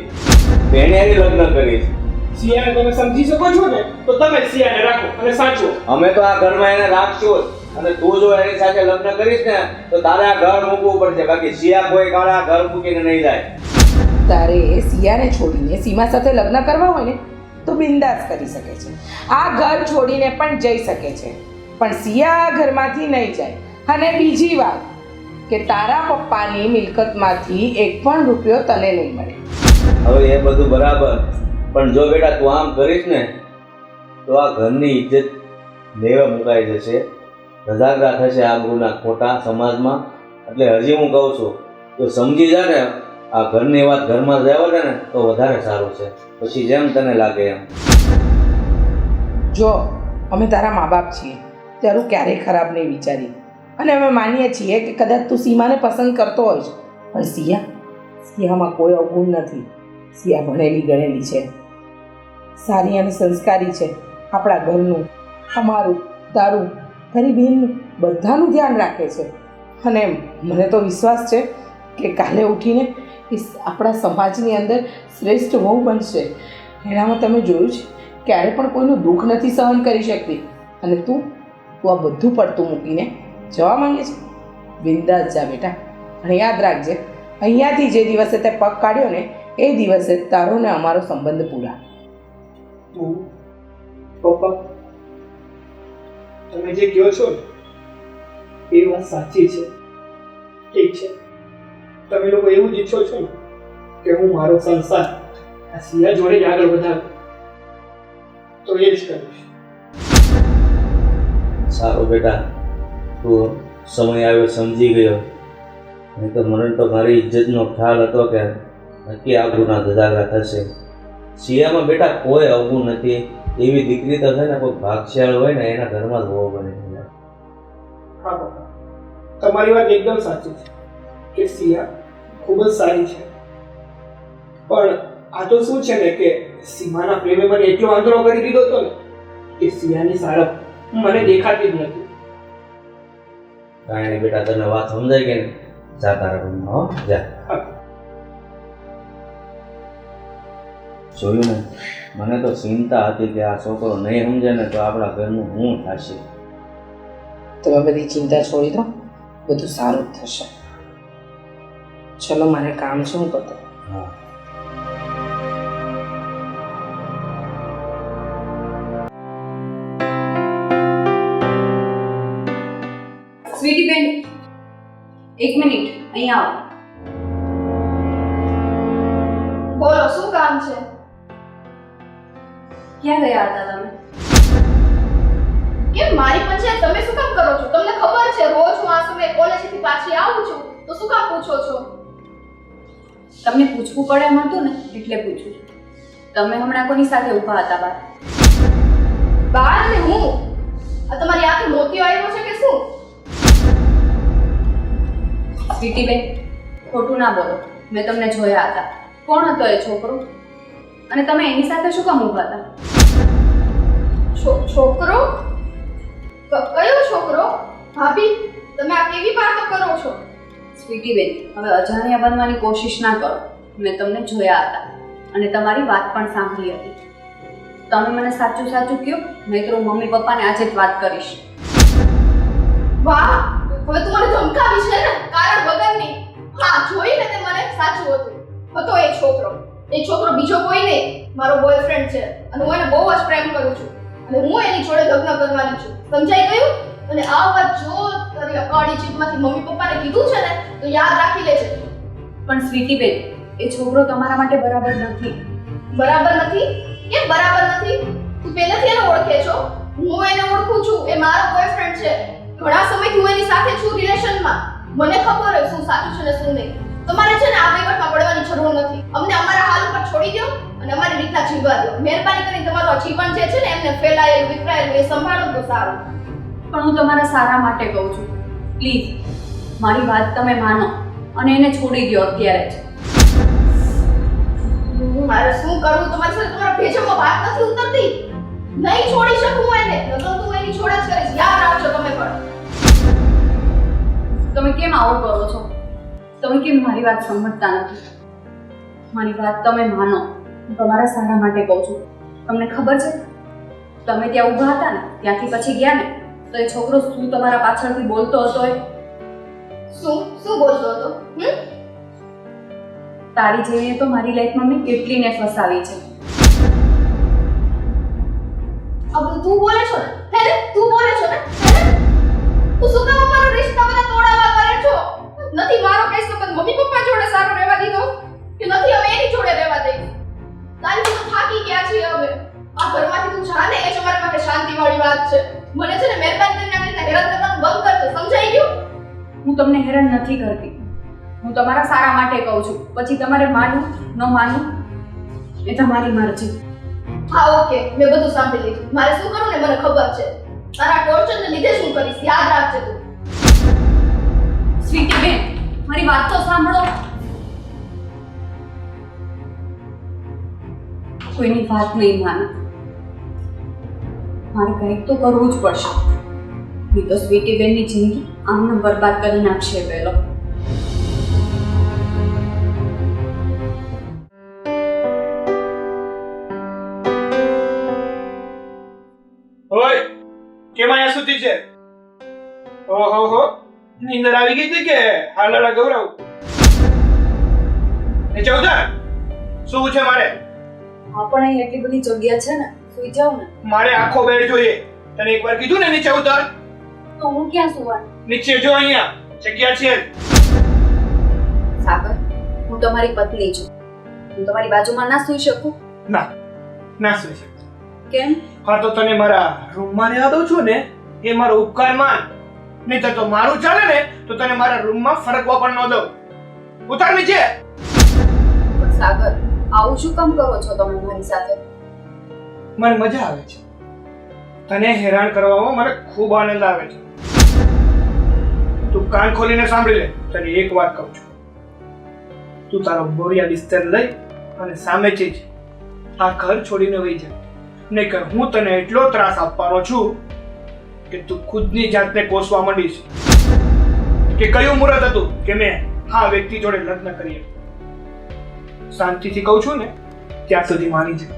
Speaker 4: એને એની લગ્ન કરીશ.
Speaker 6: સિયાને તમે સમજી શકો છો ને તો તમે સિયાને રાખો અને સાચવો.
Speaker 4: અમે તો આ ઘરમાં એને રાખશું જ. અને તું જો એની સાથે લગ્ન કરીશ ને તો તારે આ ઘર મૂકવું પડશે, બાકી સિયા કોઈ કાળે આ ઘર મૂકીને નહીં જાય.
Speaker 3: તારે સિયાને છોડીને સીમા સાથે લગ્ન કરવા હોય ને તો બિંદાસ કરી શકે છે. આ ઘર છોડીને પણ જઈ શકે છે, પણ સિયા આ ઘરમાંથી નહીં જાય. અને બીજી વાત કે તારા પપ્પાની મિલકતમાંથી 1 પણ રૂપિયો તને નહીં મળે.
Speaker 4: હવે એ બધું બરાબર, પણ જો બેટા તું આમ કરીશ ને તો આ ઘરની ઇજ્જત લેવા મુકાઈ જશે, ધજાગરા થશે આબરૂના ખોટા સમાજમાં. એટલે હજી હું કહું છું તો સમજી જા ને, આ ઘરની વાત ઘરમાં જ રહેવા દે ને તો વધારે સારું છે. પછી જેમ તને લાગે એમ.
Speaker 3: જો અમે તારા મા બાપ છીએ, તારું ક્યારેય ખરાબ નહીં વિચારી, અને અમે માનીએ છીએ કે કદાચ તું સીમાને પસંદ કરતો હોય છે, પણ સિયામાં કોઈ અવગુણ નથી. સિયા ભણેલી ગણેલી છે, સારી અને સંસ્કારી છે. આપણા ઘરનું, અમારું, તારું, તારી બહેનનું બધાનું ધ્યાન રાખે છે. અને મને તો વિશ્વાસ છે કે કાલે ઉઠીને એ આપણા સમાજની અંદર શ્રેષ્ઠ વહુ બનશે. એનામાં તમે જોયું છે ક્યારે પણ કોઈનું દુઃખ નથી સહન કરી શકતી, અને તું આ બધું પડતું મૂકીને જવા માંગે છે. બિંદાસ જા બેટા, અને યાદ રાખજે અહીંયાથી જે દિવસે તે પગ કાઢ્યો ને એ દિવસે તારો ને અમારો સંબંધ પૂરા.
Speaker 6: પપ્પા તમે જે કહો છો ને એ વાત સાચી છે. ઠીક છે, તમે લોકો એવું જ ઈચ્છો છો ને કે હું મારો સંસાર આ સિયા જોડે જ આગળ વધારું, તો એ જ કરીશ.
Speaker 4: સારું બેટા, તું સમય આવ્યો સમજી ગયો. નહીં તો મને તો મારી ઇજ્જતનો ખ્યાલ હતો કે નક્કી આબરૂના ધજાગરા થશે. સિયામાં બેટા કોઈ અવગુણ નથી. એવી દીકરી તો છે ને કોઈ ભાગશાળ હોય ને એના ઘરમાં જ વહુ બની જાય.
Speaker 6: હા પપ્પા, તમારી વાત એકદમ સાચી છે કે સિયા ખૂબ જ સારી છે, પણ આ તો શું છે ને કે સીમાના પ્રેમે મને એટલો આંધળો કરી દીધો હતો ને કે સિયાની સારપ મને દેખાતી જ નથી.
Speaker 4: કાંઈ નહીં બેટા, તને વાત સમજાય કે ને જા તારા રૂમમાં, હો જા. જોયું ને, મને તો ચિંતા હતી કે આ છોકરો નહીં સમજે ને તો આપણા ઘરનું શું થશે.
Speaker 3: તમે બધી ચિંતા છોડી દો, બધું સારું જ થશે. ચલો, મારે કામ છે, હું કરતો.
Speaker 4: હા.
Speaker 2: સ્વીટી બેન, 1 મિનિટ અહીંયા આવો. બોલો, શું કામ છે? ક્યાં ગયા હતા તમે? કેમ મારી પંચાયત તમે શું કામ કરો છો? તમને ખબર છે રોજ હું આ સમયે કોલેજથી પાછી આવું છું, તો શું કામ પૂછો છો?
Speaker 9: તમને પૂછવું પડે એમ હતું ને એટલે પૂછું છું. તમે હમણાં કોની સાથે ઊભા હતા બહાર?
Speaker 2: બહાર ને હું? આ તમારી આંખે મોતિયો આવ્યો છે કે શું?
Speaker 9: સ્વીટી બેન, ખોટું ના બોલો. મેં તમને જોયા હતા. કોણ હતો એ છોકરો? અને તમે એની સાથે શું કામ ઊભા હતા?
Speaker 2: છોકરો? કયો છોકરો? ભાભી, તમે આ કેવી વાતો કરો છો?
Speaker 9: સ્વીટી બેન, હવે અજાણ્યા બનવાની કોશિશ ના કરો. મેં તમને જોયા હતા અને તમારી વાત પણ સાંભળી હતી. તમે મને સાચું સાચું કહો, નહીં તો હું મમ્મી પપ્પાને આજે જ વાત કરીશ.
Speaker 2: વાહ, હવે તું મને ધમકાવી છે ને, કારણ વગરની. હા, જોઈને તે મને સાચું હતું. હતો એ છોકરો. એ છોકરો બીજો કોઈ નહીં, મારો બોયફ્રેન્ડ છે અને હું એને બહુ જ પ્રેમ કરું છું અને હું એની જોડે લગ્ન કરવાની છું. સમજાઈ ગયું? અને આ વાત જો તારી અકાળી જીભમાંથી મમ્મી પપ્પાને કીધું છે ને તો યાદ રાખી લેજે.
Speaker 9: પણ સ્વીટી બેન, એ છોકરો તમારા માટે બરાબર નથી.
Speaker 2: બરાબર નથી? કેમ બરાબર નથી? તું પહેલેથી એને ઓળખે છો? હું એને ઓળખું છું. એ મારો બોયફ્રેન્ડ છે. ઘણા સમયથી હું એની સાથે છું રિલેશનમાં. મને ખબર હોય શું સાચું છે ને શું નહીં. તમારે છે ને આ વહીવટમાં પડવાની જરૂર નથી. અમને અમારા હાલ ઉપર છોડી દો અને અમારી રીતના જીવવા દો. મહેરબાની કરીને તમારું આ જીવન જે છે ને એમને ફેલાયેલું વિખરાયેલું એ સંભાળો તો સારું.
Speaker 9: પણ હું તમારા સારા માટે કહું છું. પ્લીઝ મારી વાત તમે માનો અને એને છોડી દો અત્યારે જ.
Speaker 2: મારે શું કરવું? તમારી સાથે તમારા ભેજામાં વાત નથી ઉતરતી. નહીં છોડી શકું હું એને. નકર તું એની છોડ જ કરીશ. યાદ રાખજો તમે પણ.
Speaker 9: તમે કેમ આવું કરો છો? તમે કેમ મારી વાત સમજતા નથી? મારી વાત તમે માનો. હું તમારા સારા માટે કહું છું. તમને ખબર છે, તમે ત્યાં ઊભા હતા ને, ત્યાંથી પછી ગયા ને, તો એ છોકરો શું તમારા પાછળથી બોલતો હતો? એ
Speaker 2: શું બોલતો હતો?
Speaker 9: તારી જેવીને તો મારી લાઈફમાં મેં કેટલીને ફસાવી છે.
Speaker 2: अब તું બોલે છો ને? હે ને? તું બોલે છો ને? હે ને? તું શું કામ અમારો રિશ્તા બધા તોડાવા કરે છો? નથી મારો કેસ તો મમ્મી પપ્પા જોડે સારો રહેવા દીધો કે નથી હવે એની જોડે રહેવા દઈ? તારી તો થાકી ગયા છે હવે. આ ઘરમાંથી તું જા ને, એ જ અમારા માટે શાંતિવાળી વાત છે. મને છે ને મહેરબાની કરીને આ રીતના હેરાન કરવાનું બંધ કરજો. સમજાઈ ગયું?
Speaker 9: હું તમને હેરાન નથી કરતી. હું તમારા સારા માટે કહું છું. પછી તમારે માનવું ન માનવું એ તમારી મરજી.
Speaker 2: હા, ઓકે, મેં બધું સાંભળી લીધું. મારે શું કરવું ને મને ખબર છે. તારા ટોર્ચરને લીધે શું કરીશ યાદ રાખજે તું.
Speaker 9: સ્વીટી બેન, મારી વાત તો સાંભળો. કોઈની વાત નહીં માને. મારે કંઈક તો કરવું જ પડશે. નહીં તો સ્વીટી બેનની જિંદગી આમને બરબાદ કરી નાખશે પહેલો.
Speaker 6: ઓય, કેમ આયા સુતી છે? ઓહો, નીંદર આવી ગઈ હતી કે હાલડા ગૌરવ? એ ચૌધર, શું છે મારે?
Speaker 9: હા, પણ અહીં એટલી બધી જગ્યા છે ને, સુઈ જાવ ને.
Speaker 6: મારે આખો બેડ જોઈએ. તને એકવાર કીધું ને નીચે ઉતર.
Speaker 9: તો હું ક્યાં સુવાનું?
Speaker 6: નીચે જો, અહીંયા જગ્યા છે.
Speaker 9: સાગર, હું તમારી પત્ની છું. હું તમારી બાજુમાં ના સુઈ શકું?
Speaker 6: ના, ના સુઈ શકતો.
Speaker 9: કેમ?
Speaker 6: હા, તો તને મારા રૂમમાં રહેવા દઉં છું ને, એ મારો ઉપકાર માન. નહીં તો મારું ચાલે ને તો તને મારા રૂમમાં ફરકવા પણ ન દઉં. ઉતાર નીચે.
Speaker 9: પણ સાગર, આવું શું કામ કરો છો તમે મારી સાથે?
Speaker 6: મને મજા આવે છે. તને હેરાન કરવામાં મને ખૂબ આનંદ આવે છે. તું કાન ખોલીને સાંભળી લે. તને એક વાત કહું છું. તું તારો બોરિયા બિસ્તર લઈ અને સામેથી જ આ ઘર છોડીને વહી જા. નહીંતર હું તને એટલો ત્રાસ આપવાનો છું કે તું ખુદની જાતને કોસવા માંડીશ કે કયું મુહૂર્ત હતું કે મેં આ વ્યક્તિ જોડે લગ્ન કરીએ. શાંતિથી કહું છું ને ત્યાં સુધી માની જા.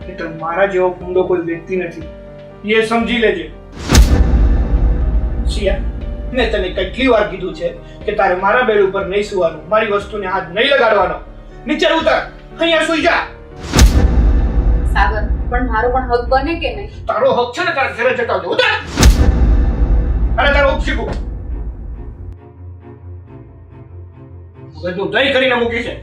Speaker 6: નહીંતર મારા જેવો ભૂંડો કોઈ વ્યક્તિ નથી, એ સમજી લેજે. શિયા, મેં તને કેટલી વાર કીધું છે કે તારે મારા બેડ ઉપર નહીં સુવાનું, મારી વસ્તુને હાથ નહીં લગાડવાનો. નીચે ઉતર, અહીંયા સુઈ જા.
Speaker 9: સાગર, પણ મારો પણ હક બને કે નહીં?
Speaker 6: તારો હક છે ને તારા ઘરે જતા આવજો. ઉતર. અને તારો હક શીખું બધું દહીં કરીને મૂકી છે.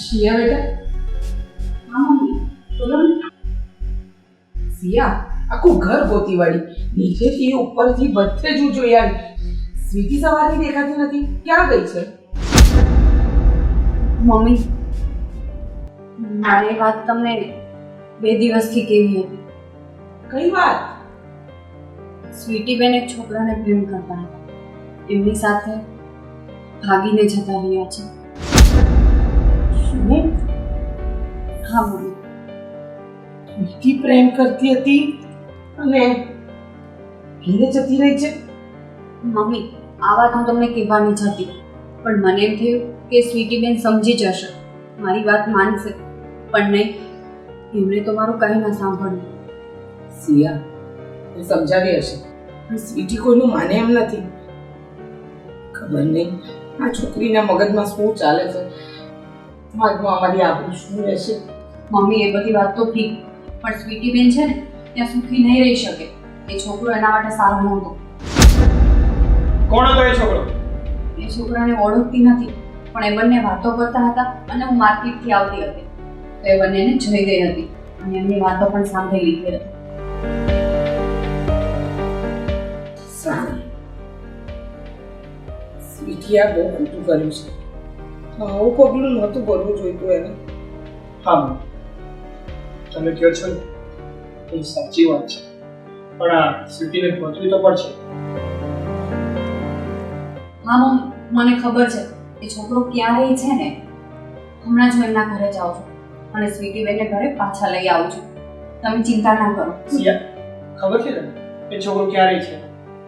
Speaker 7: સિયા બેટા,
Speaker 9: હા મમ્મી બોલો ને.
Speaker 3: સિયા આખું ઘર ગોતી વાળી, નીચેથી ઉપરથી બધે જ જોઈ આવી. સ્વીટી સવારની દેખાતી નથી, ક્યાં ગઈ છે?
Speaker 9: મમ્મી મારે એ વાત તમને 2 દિવસથી કેવી હતી.
Speaker 3: કઈ વાત?
Speaker 9: સ્વીટી બેન એક છોકરાને પ્રેમ કરતા હતા, એમની સાથે ભાગીને જતા રહ્યા છે.
Speaker 3: શું?
Speaker 9: હા મમ્મી.
Speaker 3: સ્વીટી પ્રેમ કરતી હતી અને ઘીરે જતી રહી છે?
Speaker 9: મમ્મી આ વાત હું તમને કહેવાની જ હતી, પણ મને એમ થયું કે સ્વીટી બેન સમજી જશે, મારી વાત માનશે, પણ નહીં, એમણે તો મારું કંઈ ના સાંભળ્યું.
Speaker 3: સિયા એ સમજાવી હશે, પણ સ્વીટી કોઈનું માને એમ નથી. ખબર નહીં આ છોકરીના મગજમાં શું ચાલે છે. આજમાં અમારી આબરૂ શું રહેશે?
Speaker 9: મમ્મી એ બધી વાત તો ઠીક, પણ સ્વીટી બેન છે ને ત્યાં સુખી નહીં રહી શકે. એ છોકરો એના માટે સારો નહોતો.
Speaker 6: કોણ હતો એ છોકરો?
Speaker 9: એ છોકરાને ઓળખતી નથી, પણ એ બંને વાતો કરતા હતા અને હું માર્કેટથી આવતી હતી તો એ બંનેને જોઈ ગઈ હતી અને એમની વાતો પણ સાંભળી લીધી હતી.
Speaker 3: સારું, સ્વીટી આ બહુ ખોટું કર્યું છે. આવું પગલું નહોતું ભરવું જોઈતું એને.
Speaker 6: હા મમ્મી, તમે કહો છો ને એ સાચી વાત છે, પણ આ સ્વીટીને પહોંચવી તો પડશે.
Speaker 9: હા મમ્મી મને ખબર છે એ છોકરો ક્યાં રહે છે ને. હમણાં જ હું એમના ઘરે જાઉં છું અને સ્વીટી બેનને ઘરે પાછા લઈ આવું છું. તમે ચિંતા ના કરો.
Speaker 6: સિયા, ખબર છે તને એ છોકરો ક્યાં રહે છે?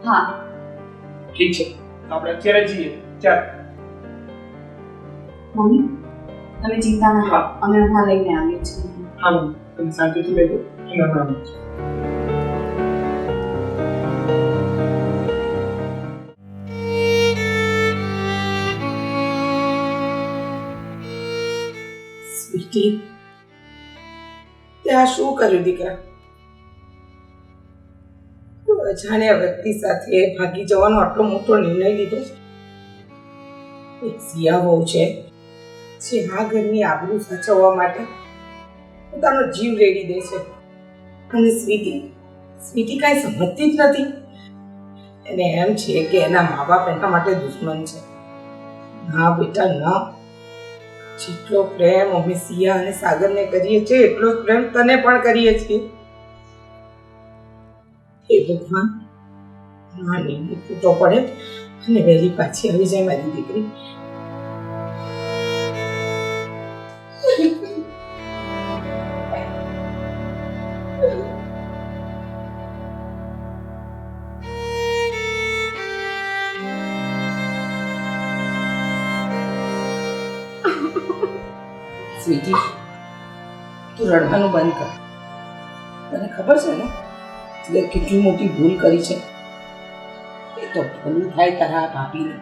Speaker 9: હા
Speaker 6: ઠીક છે, આપણે અત્યારે જ જઈએ. ચાલ.
Speaker 9: મમ્મી તમે ચિંતા ના કરો, અમે હમણાં લઈને આવીએ છીએ.
Speaker 6: હા મમ્મી, તમે શાંતિથી બેઠો, હું હમણાં આવું છું.
Speaker 3: સ્વીટી, તે આ શું કર્યું દીકરા? કોઈ અજાણ્યા વ્યક્તિ સાથે ભાગી જવાનો આટલો મોટો નિર્ણય લીધો. એક સિયા વહુ છે જે આ ઘરની આબરૂ સાચવવા માટે પોતાનો જીવ રેડી દે છે, અને સ્વીટી કાંઈ સમજતી જ નથી. એને એમ છે કે એના મા બાપ એના માટે દુશ્મન છે. ના બેટા ના, જેટલો પ્રેમ અમે સિયા અને સાગરને કરીએ છીએ એટલો જ પ્રેમ તને પણ કરીએ છીએ. હે ભગવાન, નાની ફૂટો પડે અને વહેલી પાછી આવી જાય મારી દીકરી. સ્વીટી, તું રડવાનું બંધ કર. તને ખબર છે ને તે કેટલી મોટી ભૂલ કરી છે. એ તો ભૂલ થાય તારા ભાભીને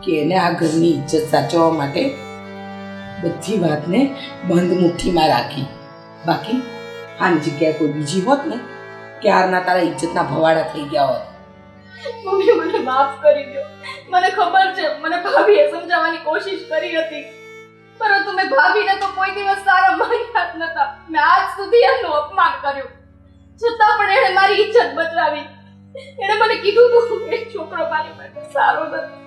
Speaker 3: કે એને આ ઘરની ઇજ્જત સાચવવા માટે બધી વાતને બંધ મુઠ્ઠીમાં રાખી. બાકી આની જગ્યાએ કોઈ બીજી હોત ને, ક્યારના તારા ઇજ્જતના ભવાડા થઈ ગયા હોત.
Speaker 2: મમ્મી મને માફ કરી દો. મને ખબર છે મને ભાભીએ સમજાવવાની કોશિશ કરી હતી, પરંતુ મેં ભાભીને તો કોઈ દિવસ સારા માન્યા જ નતા. મેં આજ સુધી એમનું અપમાન કર્યું, છતાં પણ એણે મારી ઇજ્જત બચાવી. એણે મને કીધું હતું કે છોકરો મારી માટે સારો નથી.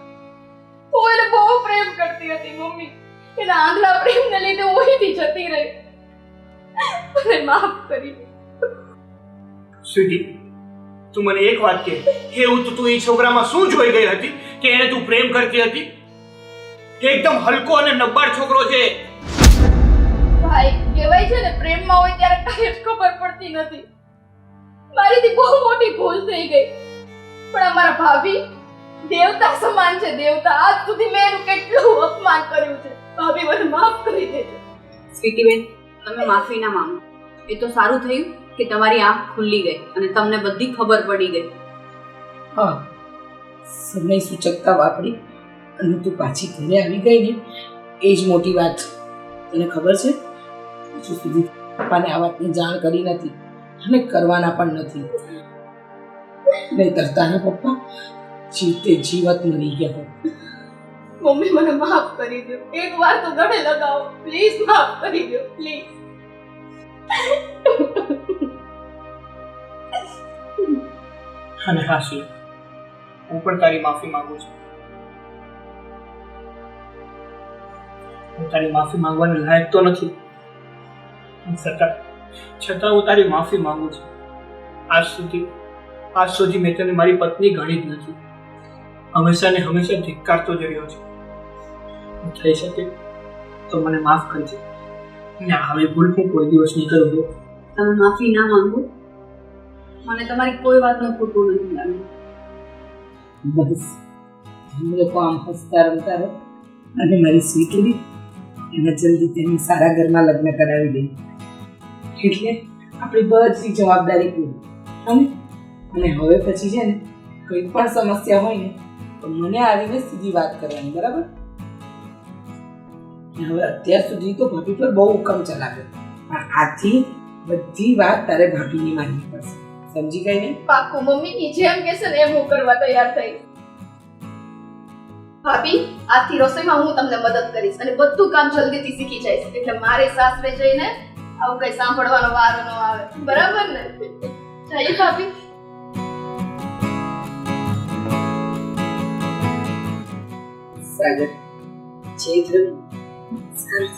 Speaker 2: હું એને બહુ પ્રેમ કરતી હતી મમ્મી. એના આંધળા પ્રેમને લીધે હું અહીંથી જતી રહી. મને માફ કરી દો.
Speaker 6: સ્વીટી, તું મને એક વાત કહે, એવું તો તું એ છોકરામાં શું જોઈ ગઈ હતી કે એને તું પ્રેમ કરતી હતી? એકદમ હલકો અને નબ્બાળ છોકરો છે.
Speaker 2: ભાઈ, કહેવાય છે ને પ્રેમમાં હોય ત્યારે કાંઈ જ ખબર પડતી નથી. મારીથી બહુ મોટી ભૂલ થઈ ગઈ, પણ અમારા ભાભી દેવતા સમાન છે, દેવતા. આજ સુધી મેં એનું કેટલું અપમાન કર્યું છે. ભાભી મને માફ કરી દેજો.
Speaker 9: સ્વીટી બેન તમે માફી ના માંગો. એ તો સારું થયું કે તમારી આંખ ખુલ્લી ગઈ અને તમને બધી ખબર પડી ગઈ.
Speaker 3: હા, સમય સૂચકતા વાપરી અને તું પાછી ઘરે આવી ગઈ ને, એ જ મોટી વાત છે. તને ખબર છે, હજુ સુધી પપ્પાને આ વાતની જાણ કરી નથી અને કરવાના પણ નથી. નહીંતર તારા પપ્પા જીવતે જીવત મરી ગયા હોત.
Speaker 2: મમ્મી મને માફ કરી દો, એક વાર તો ગળે લગાવો, પ્લીઝ માફ કરી દો, પ્લીઝ.
Speaker 6: અને હા શિવ, હું પણ તારી માફી માંગુ છું. હું તારી માફી માંગવાને લાયક તો નથી, છતાં હું તારી માફી માંગુ છું. આજ સુધી મેં તને મારી પત્ની ગણી જ નથી. હંમેશા ને હંમેશા ધિક્કારતો જ રહ્યો છું. થઈ શકે તો મને માફ કરજે, ને આવી ભૂલ હું કોઈ દિવસ નહીં કરું.
Speaker 9: તમે માફી ના માંગો, મને તમારી કોઈ વાતનું ખોટું નથી લાગ્યું.
Speaker 3: બસ અમે લોકો આમ હસતા રમતા રહો અને મારી સ્વીટલી એને જલ્દી તેની સારા ઘરમાં લગ્ન કરાવી દઈ, એટલે આપણી બધી જવાબદારી પૂરી. અને હવે પછી છે ને કંઈ પણ સમસ્યા હોય ને તો મને આવીને સીધી વાત કરવાની, બરાબર? હવે અત્યાર સુધી તો ભાભી પર બહુ હુકમ ચલાવ્યો, પણ આજથી બધી વાત તારે ભાભીની માનવી પડશે, સમજી ગઈ ને?
Speaker 2: પાક્કું, મમ્મીની જેમ કહેશે ને એમ હું કરવા તૈયાર થઈશ. ભાભી, આજથી રસોઈમાં હું તમને મદદ કરીશ અને બધું કામ જલ્દીથી શીખી જઈશ, એટલે મારે સાસરે જઈને આવું કઈ સાંભળવાનો વારો ન આવે, બરાબર ને? જઈએ ભાભી.
Speaker 3: સાગર, જે થયું સારું.